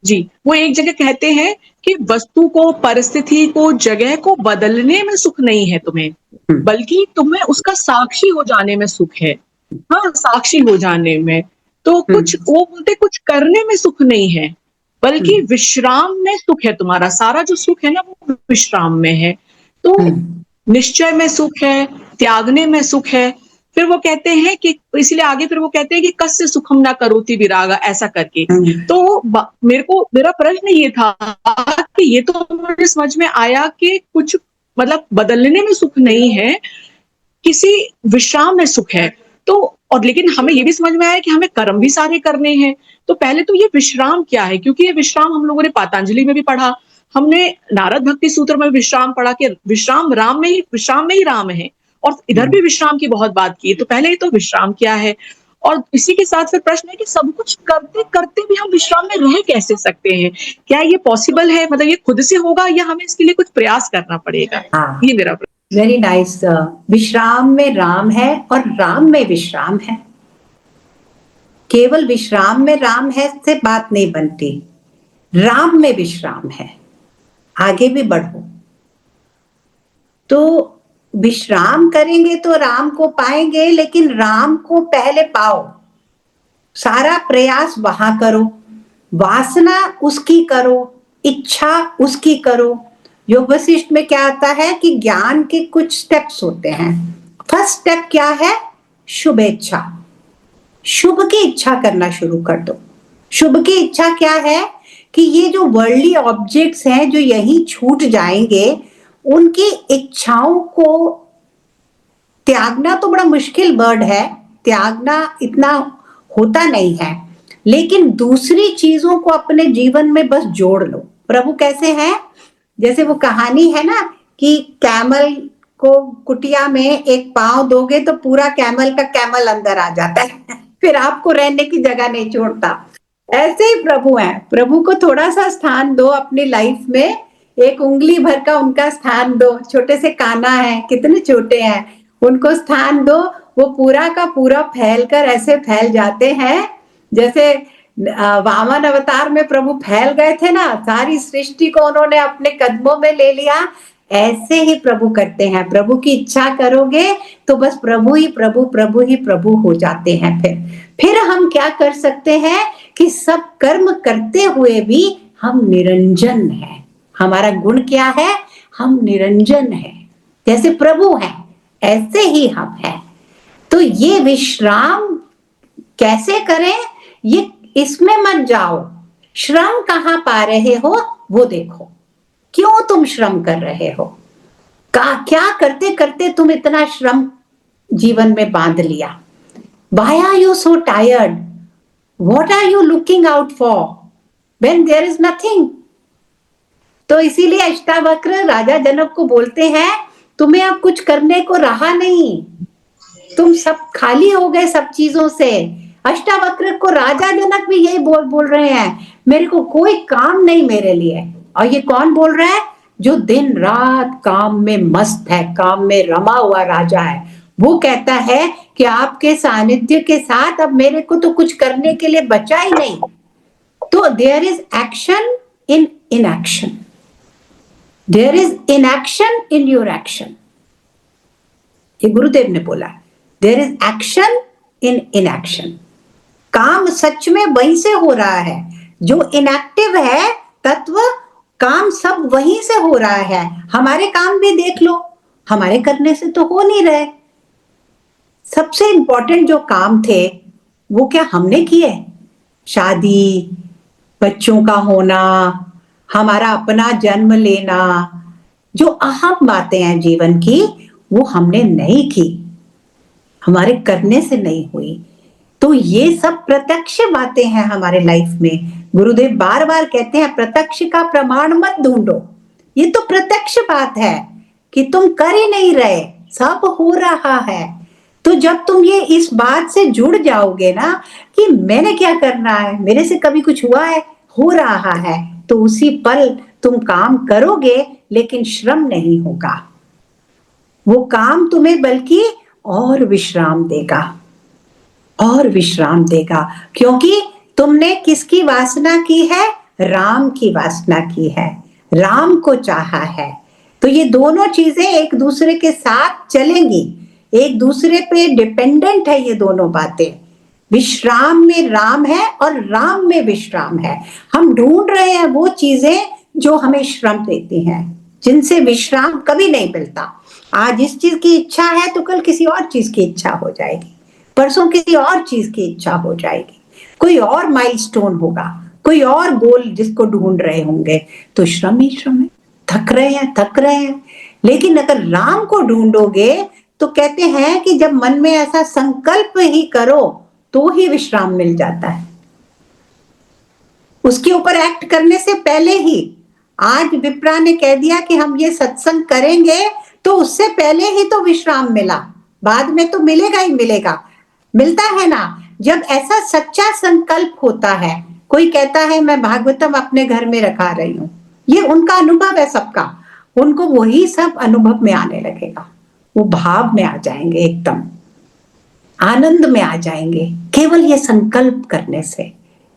जी, वो एक जगह कहते हैं कि वस्तु को, परिस्थिति को, जगह को बदलने में सुख नहीं है तुम्हें, बल्कि तुम्हें उसका साक्षी हो जाने में सुख है। हाँ, साक्षी हो जाने में। तो कुछ वो बोलते कुछ करने में सुख नहीं है, बल्कि विश्राम में सुख है तुम्हारा। सारा जो सुख है ना वो विश्राम में है। तो निश्चय में सुख है, त्यागने में सुख है। फिर वो कहते हैं कि इसलिए आगे फिर वो कहते हैं कि कस्य सुखम ना करोति विरागा, ऐसा करके। तो मेरा प्रश्न ये था कि ये तो मुझे समझ में आया कि कुछ मतलब बदलने में सुख नहीं है, किसी विश्राम में सुख है। तो और लेकिन हमें ये भी समझ में आया कि हमें कर्म भी सारे करने हैं। तो पहले तो ये विश्राम क्या है? क्योंकि ये विश्राम हम लोगों ने पातंजलि में भी पढ़ा, हमने नारद भक्ति सूत्र में विश्राम पढ़ा कि विश्राम विश्राम में ही राम है, और इधर भी विश्राम की बहुत बात की है। तो पहले तो विश्राम क्या है? और इसी के साथ फिर प्रश्न है कि सब कुछ करते करते भी हम विश्राम में रह कैसे सकते हैं? क्या ये पॉसिबल है? मतलब ये खुद से होगा या हमें इसके लिए कुछ प्रयास करना पड़ेगा? हाँ, ये मेरा प्रश्न। Very nice. विश्राम में राम है और राम में विश्राम है। केवल विश्राम में राम है से बात नहीं बनती, राम में विश्राम है। आगे भी बढ़ो तो विश्राम करेंगे तो राम को पाएंगे, लेकिन राम को पहले पाओ। सारा प्रयास वहां करो, वासना उसकी करो, इच्छा उसकी करो। योग वशिष्ठ में क्या आता है कि ज्ञान के कुछ स्टेप्स होते हैं। फर्स्ट स्टेप क्या है? शुभ इच्छा। शुभ की इच्छा करना शुरू कर दो। शुभ की इच्छा क्या है कि ये जो वर्ल्डली ऑब्जेक्ट्स हैं जो यहीं छूट जाएंगे, उनकी इच्छाओं को त्यागना तो बड़ा मुश्किल वर्ड है, त्यागना इतना होता नहीं है, लेकिन दूसरी चीजों को अपने जीवन में बस जोड़ लो। प्रभु कैसे हैं? जैसे वो कहानी है ना कि कैमल को कुटिया में एक पांव दोगे तो पूरा कैमल का कैमल अंदर आ जाता है फिर आपको रहने की जगह नहीं छोड़ता। ऐसे ही प्रभु हैं। प्रभु को थोड़ा सा स्थान दो अपनी लाइफ में, एक उंगली भर का उनका स्थान दो। छोटे से कान्हा है, कितने छोटे हैं, उनको स्थान दो। वो पूरा का पूरा फैल कर ऐसे फैल जाते हैं जैसे वामन अवतार में प्रभु फैल गए थे ना, सारी सृष्टि को उन्होंने अपने कदमों में ले लिया। ऐसे ही प्रभु करते हैं। प्रभु की इच्छा करोगे तो बस प्रभु ही प्रभु, प्रभु ही प्रभु हो जाते हैं। फिर हम क्या कर सकते हैं कि सब कर्म करते हुए भी हम निरंजन हैं। हमारा गुण क्या है? हम निरंजन हैं। जैसे प्रभु हैं ऐसे ही हम हैं। तो ये विश्राम कैसे करें, ये इसमें मत जाओ। श्रम कहाँ पा रहे हो वो देखो। क्यों तुम श्रम कर रहे हो? क्या करते करते तुम इतना श्रम जीवन में बांध लिया? Why are you so tired? What are you looking out for when there is nothing? तो इसीलिए अष्टावक्र राजा जनक को बोलते हैं तुम्हें अब कुछ करने को रहा नहीं, तुम सब खाली हो गए सब चीजों से। अष्टावक्र को राजा जनक भी यही बोल रहे हैं, मेरे को कोई काम नहीं मेरे लिए। और ये कौन बोल रहा है? जो दिन रात काम में मस्त है, काम में रमा हुआ राजा है। वो कहता है कि आपके सानिध्य के साथ अब मेरे को तो कुछ करने के लिए बचा ही नहीं। तो there is action in inaction, there is inaction in your action. ये गुरुदेव ने बोला, there is action in inaction. काम सच में वहीं से हो रहा है। जो इनएक्टिव है तत्व, काम सब वहीं से हो रहा है। हमारे काम भी देख लो, हमारे करने से तो हो नहीं रहे। सबसे इंपॉर्टेंट जो काम थे वो क्या हमने किए? शादी, बच्चों का होना, हमारा अपना जन्म लेना, जो अहम बातें हैं जीवन की, वो हमने नहीं की, हमारे करने से नहीं हुई। तो ये सब प्रत्यक्ष बातें हैं हमारे लाइफ में। गुरुदेव बार बार कहते हैं प्रत्यक्ष का प्रमाण मत ढूंढो। ये तो प्रत्यक्ष बात है कि तुम कर ही नहीं रहे, सब हो रहा है। तो जब तुम ये इस बात से जुड़ जाओगे ना कि मैंने क्या करना है, मेरे से कभी कुछ हुआ है, हो रहा है, तो उसी पल तुम काम करोगे, लेकिन श्रम नहीं होगा। वो काम तुम्हें बल्कि और विश्राम देगा, और विश्राम देगा, क्योंकि तुमने किसकी वासना की है? राम की वासना की है, राम को चाहा है। तो ये दोनों चीजें एक दूसरे के साथ चलेंगी, एक दूसरे पे डिपेंडेंट है ये दोनों बातें। विश्राम में राम है और राम में विश्राम है। हम ढूंढ रहे हैं वो चीजें जो हमें श्रम देती हैं, जिनसे विश्राम कभी नहीं मिलता। आज इस चीज की इच्छा है तो कल किसी और चीज की इच्छा हो जाएगी, परसों किसी और चीज की इच्छा हो जाएगी, कोई और माइलस्टोन होगा, कोई और गोल जिसको ढूंढ रहे होंगे। तो श्रम ही श्रम है, थक रहे हैं। लेकिन अगर राम को ढूंढोगे तो कहते हैं कि जब मन में ऐसा संकल्प ही करो तो ही विश्राम मिल जाता है, उसके ऊपर एक्ट करने से पहले ही। आज विप्रा ने कह दिया कि हम ये सत्संग करेंगे, तो उससे पहले ही तो विश्राम मिला, बाद में तो मिलेगा ही मिलेगा। मिलता है ना, जब ऐसा सच्चा संकल्प होता है। कोई कहता है मैं भागवतम अपने घर में रखा रही हूं, ये उनका अनुभव है सबका, उनको वही सब अनुभव में आने लगेगा, वो भाव में आ जाएंगे, एकदम आनंद में आ जाएंगे, केवल ये संकल्प करने से।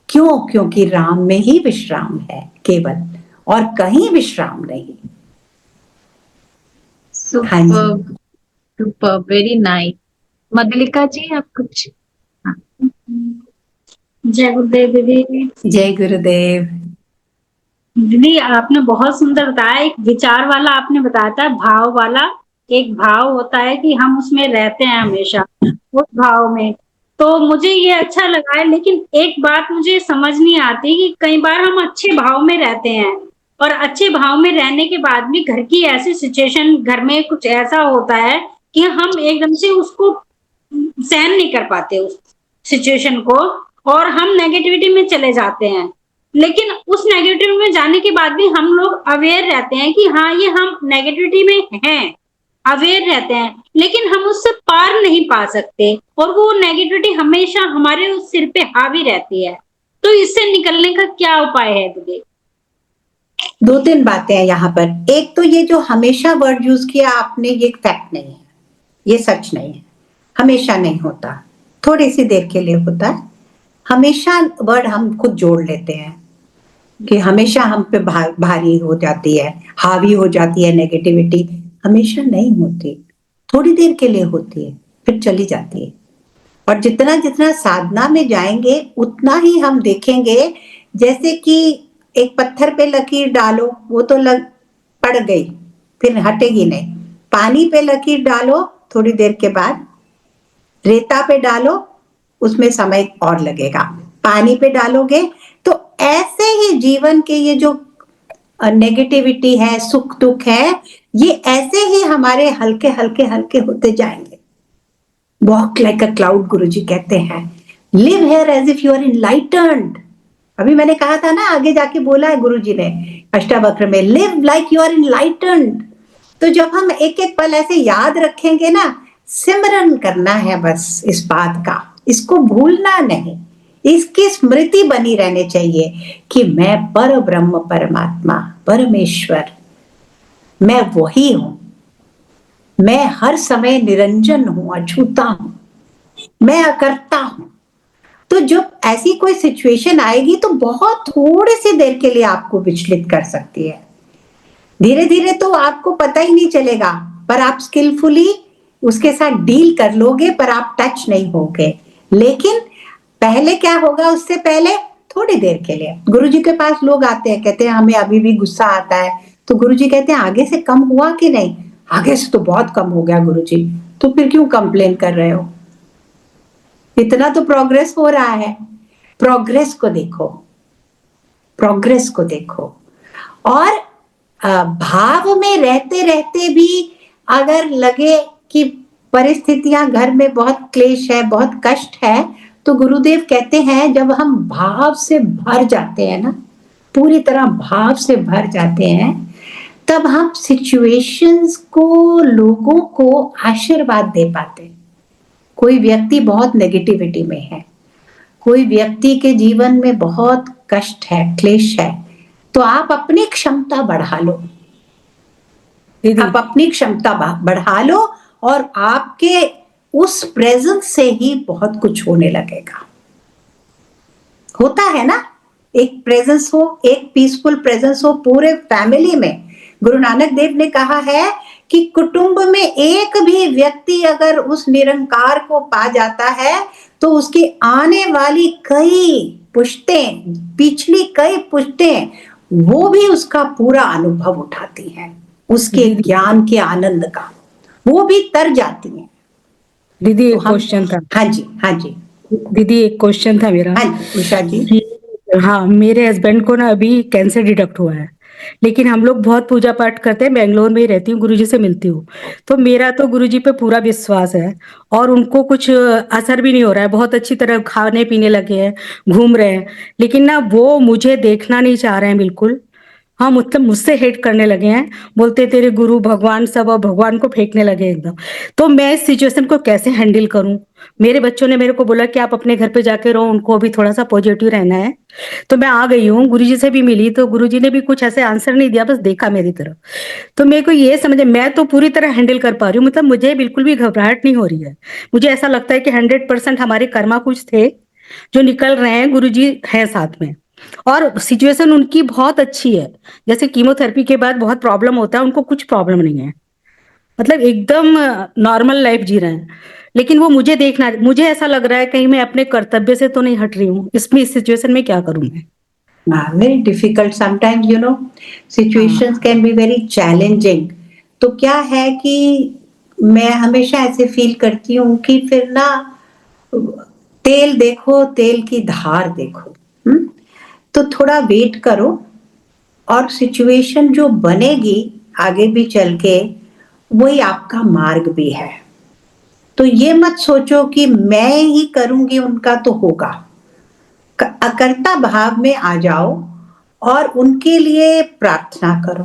क्यों? क्योंकि राम में ही विश्राम है केवल, और कहीं विश्राम नहीं। हाँ जी, सुपर, वेरी नाइस। मधुलिका जी, आप कुछ? जय गुरुदेव दीदी। जय गुरुदेव। दीदी आपने बहुत सुंदर बताया, एक विचार वाला आपने बताया था, भाव वाला। एक भाव होता है कि हम उसमें रहते हैं हमेशा उस भाव में, तो मुझे ये अच्छा लगा है। लेकिन एक बात मुझे समझ नहीं आती कि कई बार हम अच्छे भाव में रहते हैं, और अच्छे भाव में रहने के बाद भी घर की ऐसी सिचुएशन, घर में कुछ ऐसा होता है कि हम एकदम से उसको सहन नहीं कर पाते उस सिचुएशन को, और हम नेगेटिविटी में चले जाते हैं। लेकिन उस नेगेटिविटी में जाने के बाद भी हम लोग अवेयर रहते हैं कि हाँ ये हम नेगेटिविटी में हैं, अवेयर रहते हैं, लेकिन हम उससे पार नहीं पा सकते, और वो नेगेटिविटी हमेशा हमारे उस सिर पे हावी रहती है। तो इससे निकलने का क्या उपाय है दीदी? दो तीन बातें हैं यहाँ पर। एक तो ये जो हमेशा वर्ड यूज किया आपने, ये फैक्ट नहीं है, ये सच नहीं है। हमेशा नहीं होता, थोड़ी सी देर के लिए होता है। हमेशा वर्ड हम खुद जोड़ लेते हैं कि हमेशा हम पे भारी हो जाती है, हावी हो जाती है नेगेटिविटी। हमेशा नहीं होती, थोड़ी देर के लिए होती है, फिर चली जाती है। और जितना जितना साधना में जाएंगे उतना ही हम देखेंगे, जैसे कि एक पत्थर पे लकीर डालो, वो तो पड़ गई, फिर हटेगी नहीं। पानी पे लकीर डालो, थोड़ी देर के बाद रेता पे डालो, उसमें समय और लगेगा। पानी पे डालोगे तो ऐसे ही जीवन के ये जो नेगेटिविटी है, सुख दुख है, ये ऐसे ही हमारे हल्के हल्के हल्के होते जाएंगे। Walk like a cloud, Guruji कहते हैं। Live here as if you are enlightened. अभी मैंने कहा था ना, आगे जाके बोला है गुरुजी ने अष्टावक्र में, live like you are enlightened. तो जब हम एक एक पल ऐसे याद रखेंगे ना, सिमरन करना है बस इस बात का, इसको भूलना नहीं, इसकी स्मृति बनी रहनी चाहिए कि मैं पर ब्रह्म परमात्मा परमेश्वर, मैं वही हूं, मैं हर समय निरंजन हूं, अछूता हूं, मैं अकर्ता हूं। तो जब ऐसी कोई सिचुएशन आएगी तो बहुत थोड़ी सी देर के लिए आपको विचलित कर सकती है। धीरे धीरे तो आपको पता ही नहीं चलेगा, पर आप स्किलफुली उसके साथ डील कर लोगे, पर आप टच नहीं होगे। लेकिन पहले क्या होगा, उससे पहले थोड़ी देर के लिए गुरुजी के पास लोग आते हैं, कहते हैं हमें अभी भी गुस्सा आता है, तो गुरुजी कहते हैं आगे से कम हुआ कि नहीं? आगे से तो बहुत कम हो गया गुरुजी। तो फिर क्यों कंप्लेन कर रहे हो? इतना तो प्रोग्रेस हो रहा है। प्रोग्रेस को देखो, प्रोग्रेस को देखो। और भाव में रहते रहते भी अगर लगे कि परिस्थितियां घर में बहुत क्लेश है, बहुत कष्ट है, तो गुरुदेव कहते हैं जब हम भाव से भर जाते हैं ना, पूरी तरह भाव से भर जाते हैं, तब हम सिचुएशंस को, लोगों को आशीर्वाद दे पाते हैं। कोई व्यक्ति बहुत नेगेटिविटी में है, कोई व्यक्ति के जीवन में बहुत कष्ट है, क्लेश है, तो आप अपनी क्षमता बढ़ा लो, आप अपनी क्षमता बढ़ा लो और आपके उस प्रेजेंस से ही बहुत कुछ होने लगेगा। होता है ना, एक प्रेजेंस हो, एक पीसफुल प्रेजेंस हो पूरे फैमिली में। गुरु नानक देव ने कहा है कि कुटुंब में एक भी व्यक्ति अगर उस निरंकार को पा जाता है तो उसकी आने वाली कई पुश्तें, पिछली कई पुश्तें, वो भी उसका पूरा अनुभव उठाती हैं, उसके ज्ञान के आनंद का, वो भी तर जाती हैं। दीदी एक क्वेश्चन था। हाँ जी, हाँ जी दीदी एक क्वेश्चन था मेरा। हाँ जी उषा जी। हाँ, मेरे हस्बैंड को ना अभी कैंसर डिटेक्ट हुआ है, लेकिन हम लोग बहुत पूजा पाठ करते हैं, बेंगलोर में ही रहती हूँ, गुरुजी से मिलती हूँ, तो मेरा तो गुरुजी पे पूरा विश्वास है और उनको कुछ असर भी नहीं हो रहा है, बहुत अच्छी तरह खाने पीने लगे हैं, घूम रहे हैं, लेकिन ना वो मुझे देखना नहीं चाह रहे हैं बिल्कुल। हाँ, मतलब मुझसे हेट करने लगे हैं, बोलते तेरे गुरु भगवान सब, और भगवान को फेंकने लगे एकदम। तो मैं इस सिचुएशन को कैसे हैंडल करूं? मेरे बच्चों ने मेरे को बोला कि आप अपने घर पे जाके रहो, उनको अभी थोड़ा सा पॉजिटिव रहना है। तो मैं आ गई हूँ, गुरुजी से भी मिली, तो गुरुजी ने भी कुछ ऐसे आंसर नहीं दिया, बस देखा मेरी तरफ। तो मेरे को ये समझे, मैं तो पूरी तरह हैंडल कर पा रही हूँ, मतलब मुझे बिल्कुल भी घबराहट नहीं हो रही है। मुझे ऐसा लगता है कि 100% हमारे कर्मा कुछ थे जो निकल रहे हैं, गुरुजी है साथ में, और सिचुएशन उनकी बहुत अच्छी है। जैसे कीमोथेरेपी के बाद बहुत प्रॉब्लम होता है, उनको कुछ प्रॉब्लम नहीं है, मतलब एकदम नॉर्मल लाइफ जी रहे हैं। लेकिन वो मुझे देखना, मुझे ऐसा लग रहा है कहीं मैं अपने कर्तव्य से तो नहीं हट रही हूँ, इसमें इस सिचुएशन में क्या करूं मैं? Very difficult sometimes, you know, situations can be very challenging. तो क्या है कि मैं हमेशा ऐसे फील करती हूँ कि फिर ना तेल देखो, तेल की धार देखो, तो थोड़ा वेट करो और सिचुएशन जो बनेगी आगे भी चल के, वही आपका मार्ग भी है। तो ये मत सोचो कि मैं ही करूंगी उनका तो होगा। अकर्ता भाव में आ जाओ और उनके लिए प्रार्थना करो,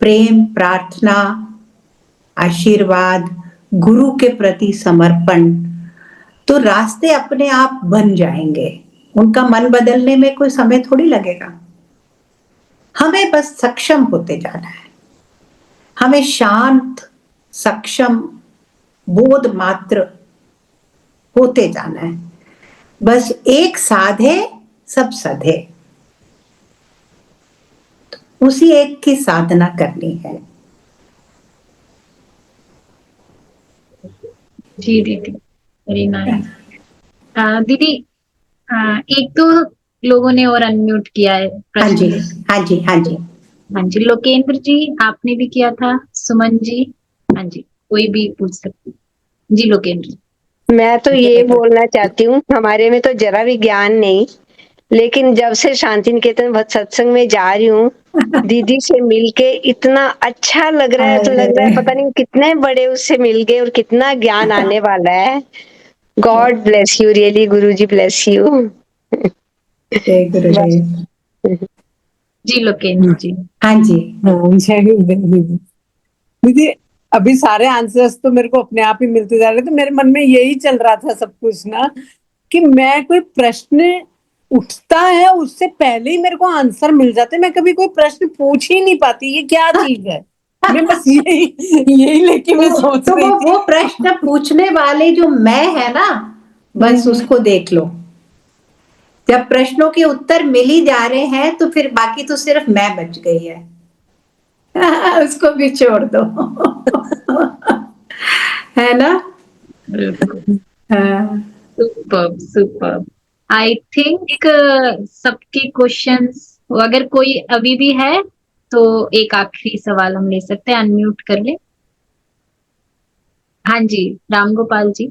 प्रेम, प्रार्थना, आशीर्वाद, गुरु के प्रति समर्पण, तो रास्ते अपने आप बन जाएंगे। उनका मन बदलने में कोई समय थोड़ी लगेगा। हमें बस सक्षम होते जाना है, हमें शांत, सक्षम, बोध मात्र होते जाना है। बस एक साधे सब सधे, उसी एक की साधना करनी है। जी दीदी, वेरी नाइस। दीदी, एक तो लोगों ने और अनम्यूट किया है हाँ जी, प्रश्न। हाँ जी, हाँ जी, हाँ जी, लोकेंद्र जी आपने भी किया था, सुमन जी, हाँ जी, कोई भी पूछ सकते। जी लोकेंद्र जी। मैं तो ये बोलना चाहती हूँ, हमारे में तो जरा भी ज्ञान नहीं, लेकिन जब से शांति निकेतन सत्संग में जा रही हूँ, दीदी से मिलके इतना अच्छा लग रहा है, तो लग रहा है पता नहीं कितने बड़े उससे मिल गए और कितना ज्ञान आने वाला है। God bless you, really Guruji bless you. जी लोकेंद्र जी। हाँ जी। दीदी, अभी सारे आंसर्स तो मेरे को अपने आप ही मिलते जा रहे, तो मेरे मन में यही चल रहा था सब कुछ ना, कि मैं कोई प्रश्न उठता है उससे पहले ही मेरे को आंसर मिल जाते, मैं कभी कोई प्रश्न पूछ ही नहीं पाती, ये क्या चीज है? मैं बस यही लेके मैं सोच रही थी। वो प्रश्न पूछने वाले जो मैं है ना, बस उसको देख लो। जब प्रश्नों के उत्तर मिल ही जा रहे हैं तो फिर बाकी तो सिर्फ मैं बच गई है। उसको भी छोड़ दो। है ना? Super super. आई थिंक सबके क्वेश्चंस, अगर कोई अभी भी है तो एक आखिरी सवाल हम ले सकते हैं, अनम्यूट कर ले। हाँ जी, राम गोपाल जी।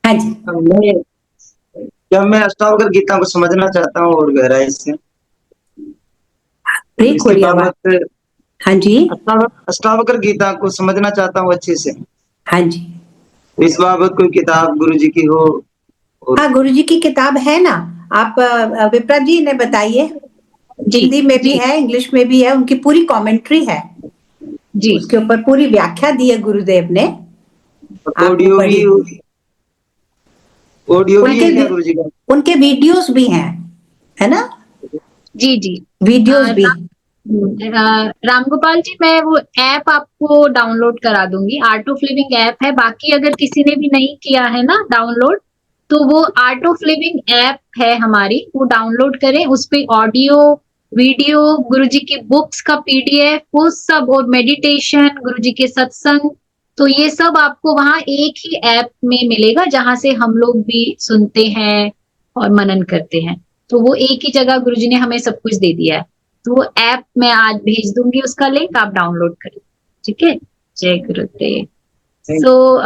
हाँ जी। मैं अष्टावक्र गीता को समझना चाहता हूँ और गहराई से। ब्रेक हो रही है आवाज। हाँ जी, अष्टावक्र गीता को समझना चाहता हूँ अच्छे से। हाँ जी। इस बाबत कोई किताब गुरु जी की हो? और हाँ, गुरु जी की किताब है ना, आप विप्रा जी ने बताइए। जी हिंदी में भी जी है, इंग्लिश में भी है, उनकी पूरी कमेंट्री है, जी उसके ऊपर पूरी व्याख्या दी है गुरुदेव ने। आप ऑडियो भी, पढ़िए। ऑडियो भी उनके है क्या गुरु जी का? उनके वीडियोस भी हैं, है ना, जी जी। वीडियोस भी। रामगोपाल जी, मैं वो ऐप आपको डाउनलोड करा दूंगी, आर्ट ऑफ लिविंग ऐप है। बाकी अगर किसी ने भी नहीं किया है ना डाउनलोड, तो वो आर्ट ऑफ लिविंग ऐप है हमारी, वो डाउनलोड करें। उस पे ऑडियो, वीडियो, गुरुजी की बुक्स का पीडीएफ, वो सब, और मेडिटेशन, गुरुजी के सत्संग, तो ये सब आपको वहां एक ही ऐप में मिलेगा, जहां से हम लोग भी सुनते हैं और मनन करते हैं। तो वो एक ही जगह गुरुजी ने हमें सब कुछ दे दिया है। तो वो ऐप मैं आज भेज दूंगी, उसका लिंक आप डाउनलोड करें। ठीक है। जय गुरुदेव। सो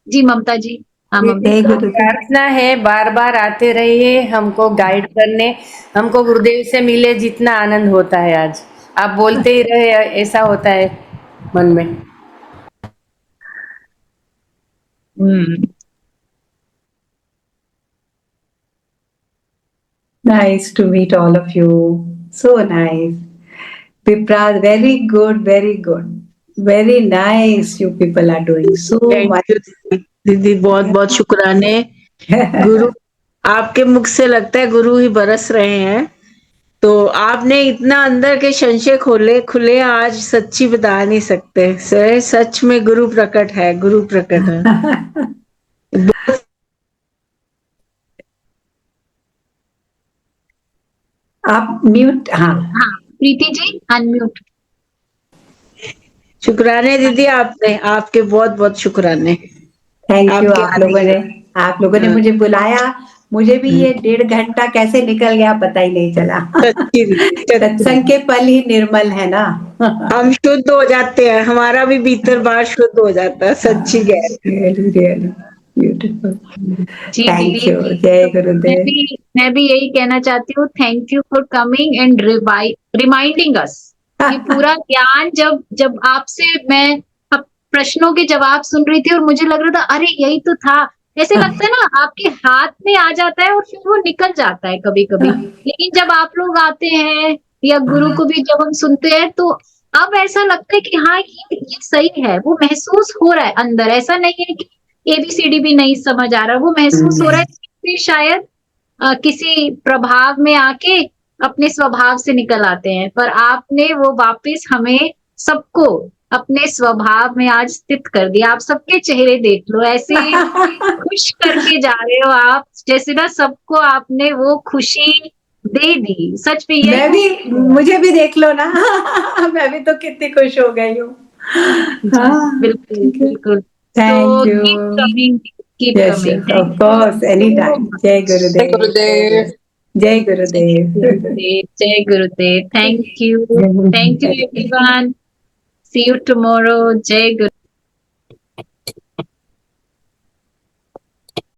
जी ममता जी। हाँ ममता जय जी। गुरुदेव। प्रार्थना है, बार बार आते रहिए हमको गाइड करने। हमको गुरुदेव से मिले, जितना आनंद होता है आज, आप बोलते ही रहे, ऐसा होता है मन में। Nice to meet all of you. So nice. Vipra, very good, very good. Very nice you people are doing so thank much. You दीदी, बहुत बहुत शुक्राने। गुरु, आपके मुख से लगता है गुरु ही बरस रहे हैं। तो आपने इतना अंदर के संशय खुले आज सच्ची बता नहीं सकते। सच में गुरु प्रकट है, गुरु प्रकट है। आप म्यूट, हाँ। हाँ प्रीति जी अनम्यूट। शुक्राने दीदी, आपने, आपके बहुत बहुत शुक्राने। Thank you. आपके आप लोगों ने मुझे बुलाया, मुझे भी ये 1.5 घंटा कैसे निकल गया पता ही नहीं चला। सच्ची दीदी, सत्संग के पल ही निर्मल है ना। हम शुद्ध हो जाते हैं, हमारा भी भीतर बाहर शुद्ध हो जाता है, सच्ची गहरी। Really really beautiful. जी थैंक दीदी, यू। जय तो गुरुदेव। मैं भी यही कहना चाहती हूँ, thank you for coming and reminding us. ये पूरा ज्ञान जब जब आपसे मैं अब प्रश्नों के जवाब सुन रही थी और मुझे लग रहा था अरे यही तो था, ऐसे लगता है ना आपके हाथ में आ जाता है और फिर वो निकल जाता है कभी कभी। लेकिन जब आप लोग आते हैं या गुरु को भी जब हम सुनते हैं, तो अब ऐसा लगता है कि हाँ ये सही है, वो महसूस हो रहा है अंदर। ऐसा नहीं है कि ABCD भी नहीं समझ आ रहा, वो महसूस हो रहा है कि शायद किसी प्रभाव में आके अपने स्वभाव से निकल आते हैं, पर आपने वो वापस हमें सबको अपने स्वभाव में आज स्थित कर दिया। आप सबके चेहरे देख लो, ऐसे खुश करके जा रहे हो आप, जैसे ना सबको आपने वो खुशी दे दी। सच में मैं भी, मुझे भी देख लो ना। मैं भी तो कितनी खुश हो गई हूँ। हाँ, बिल्कुल बिल्कुल। Thank you. Keep coming, keep yes coming. Of course, any time. जय गुरुदेव। जय गुरुदेव। जय गुरुदेव। Thank you everyone. See you tomorrow. Jai Guru.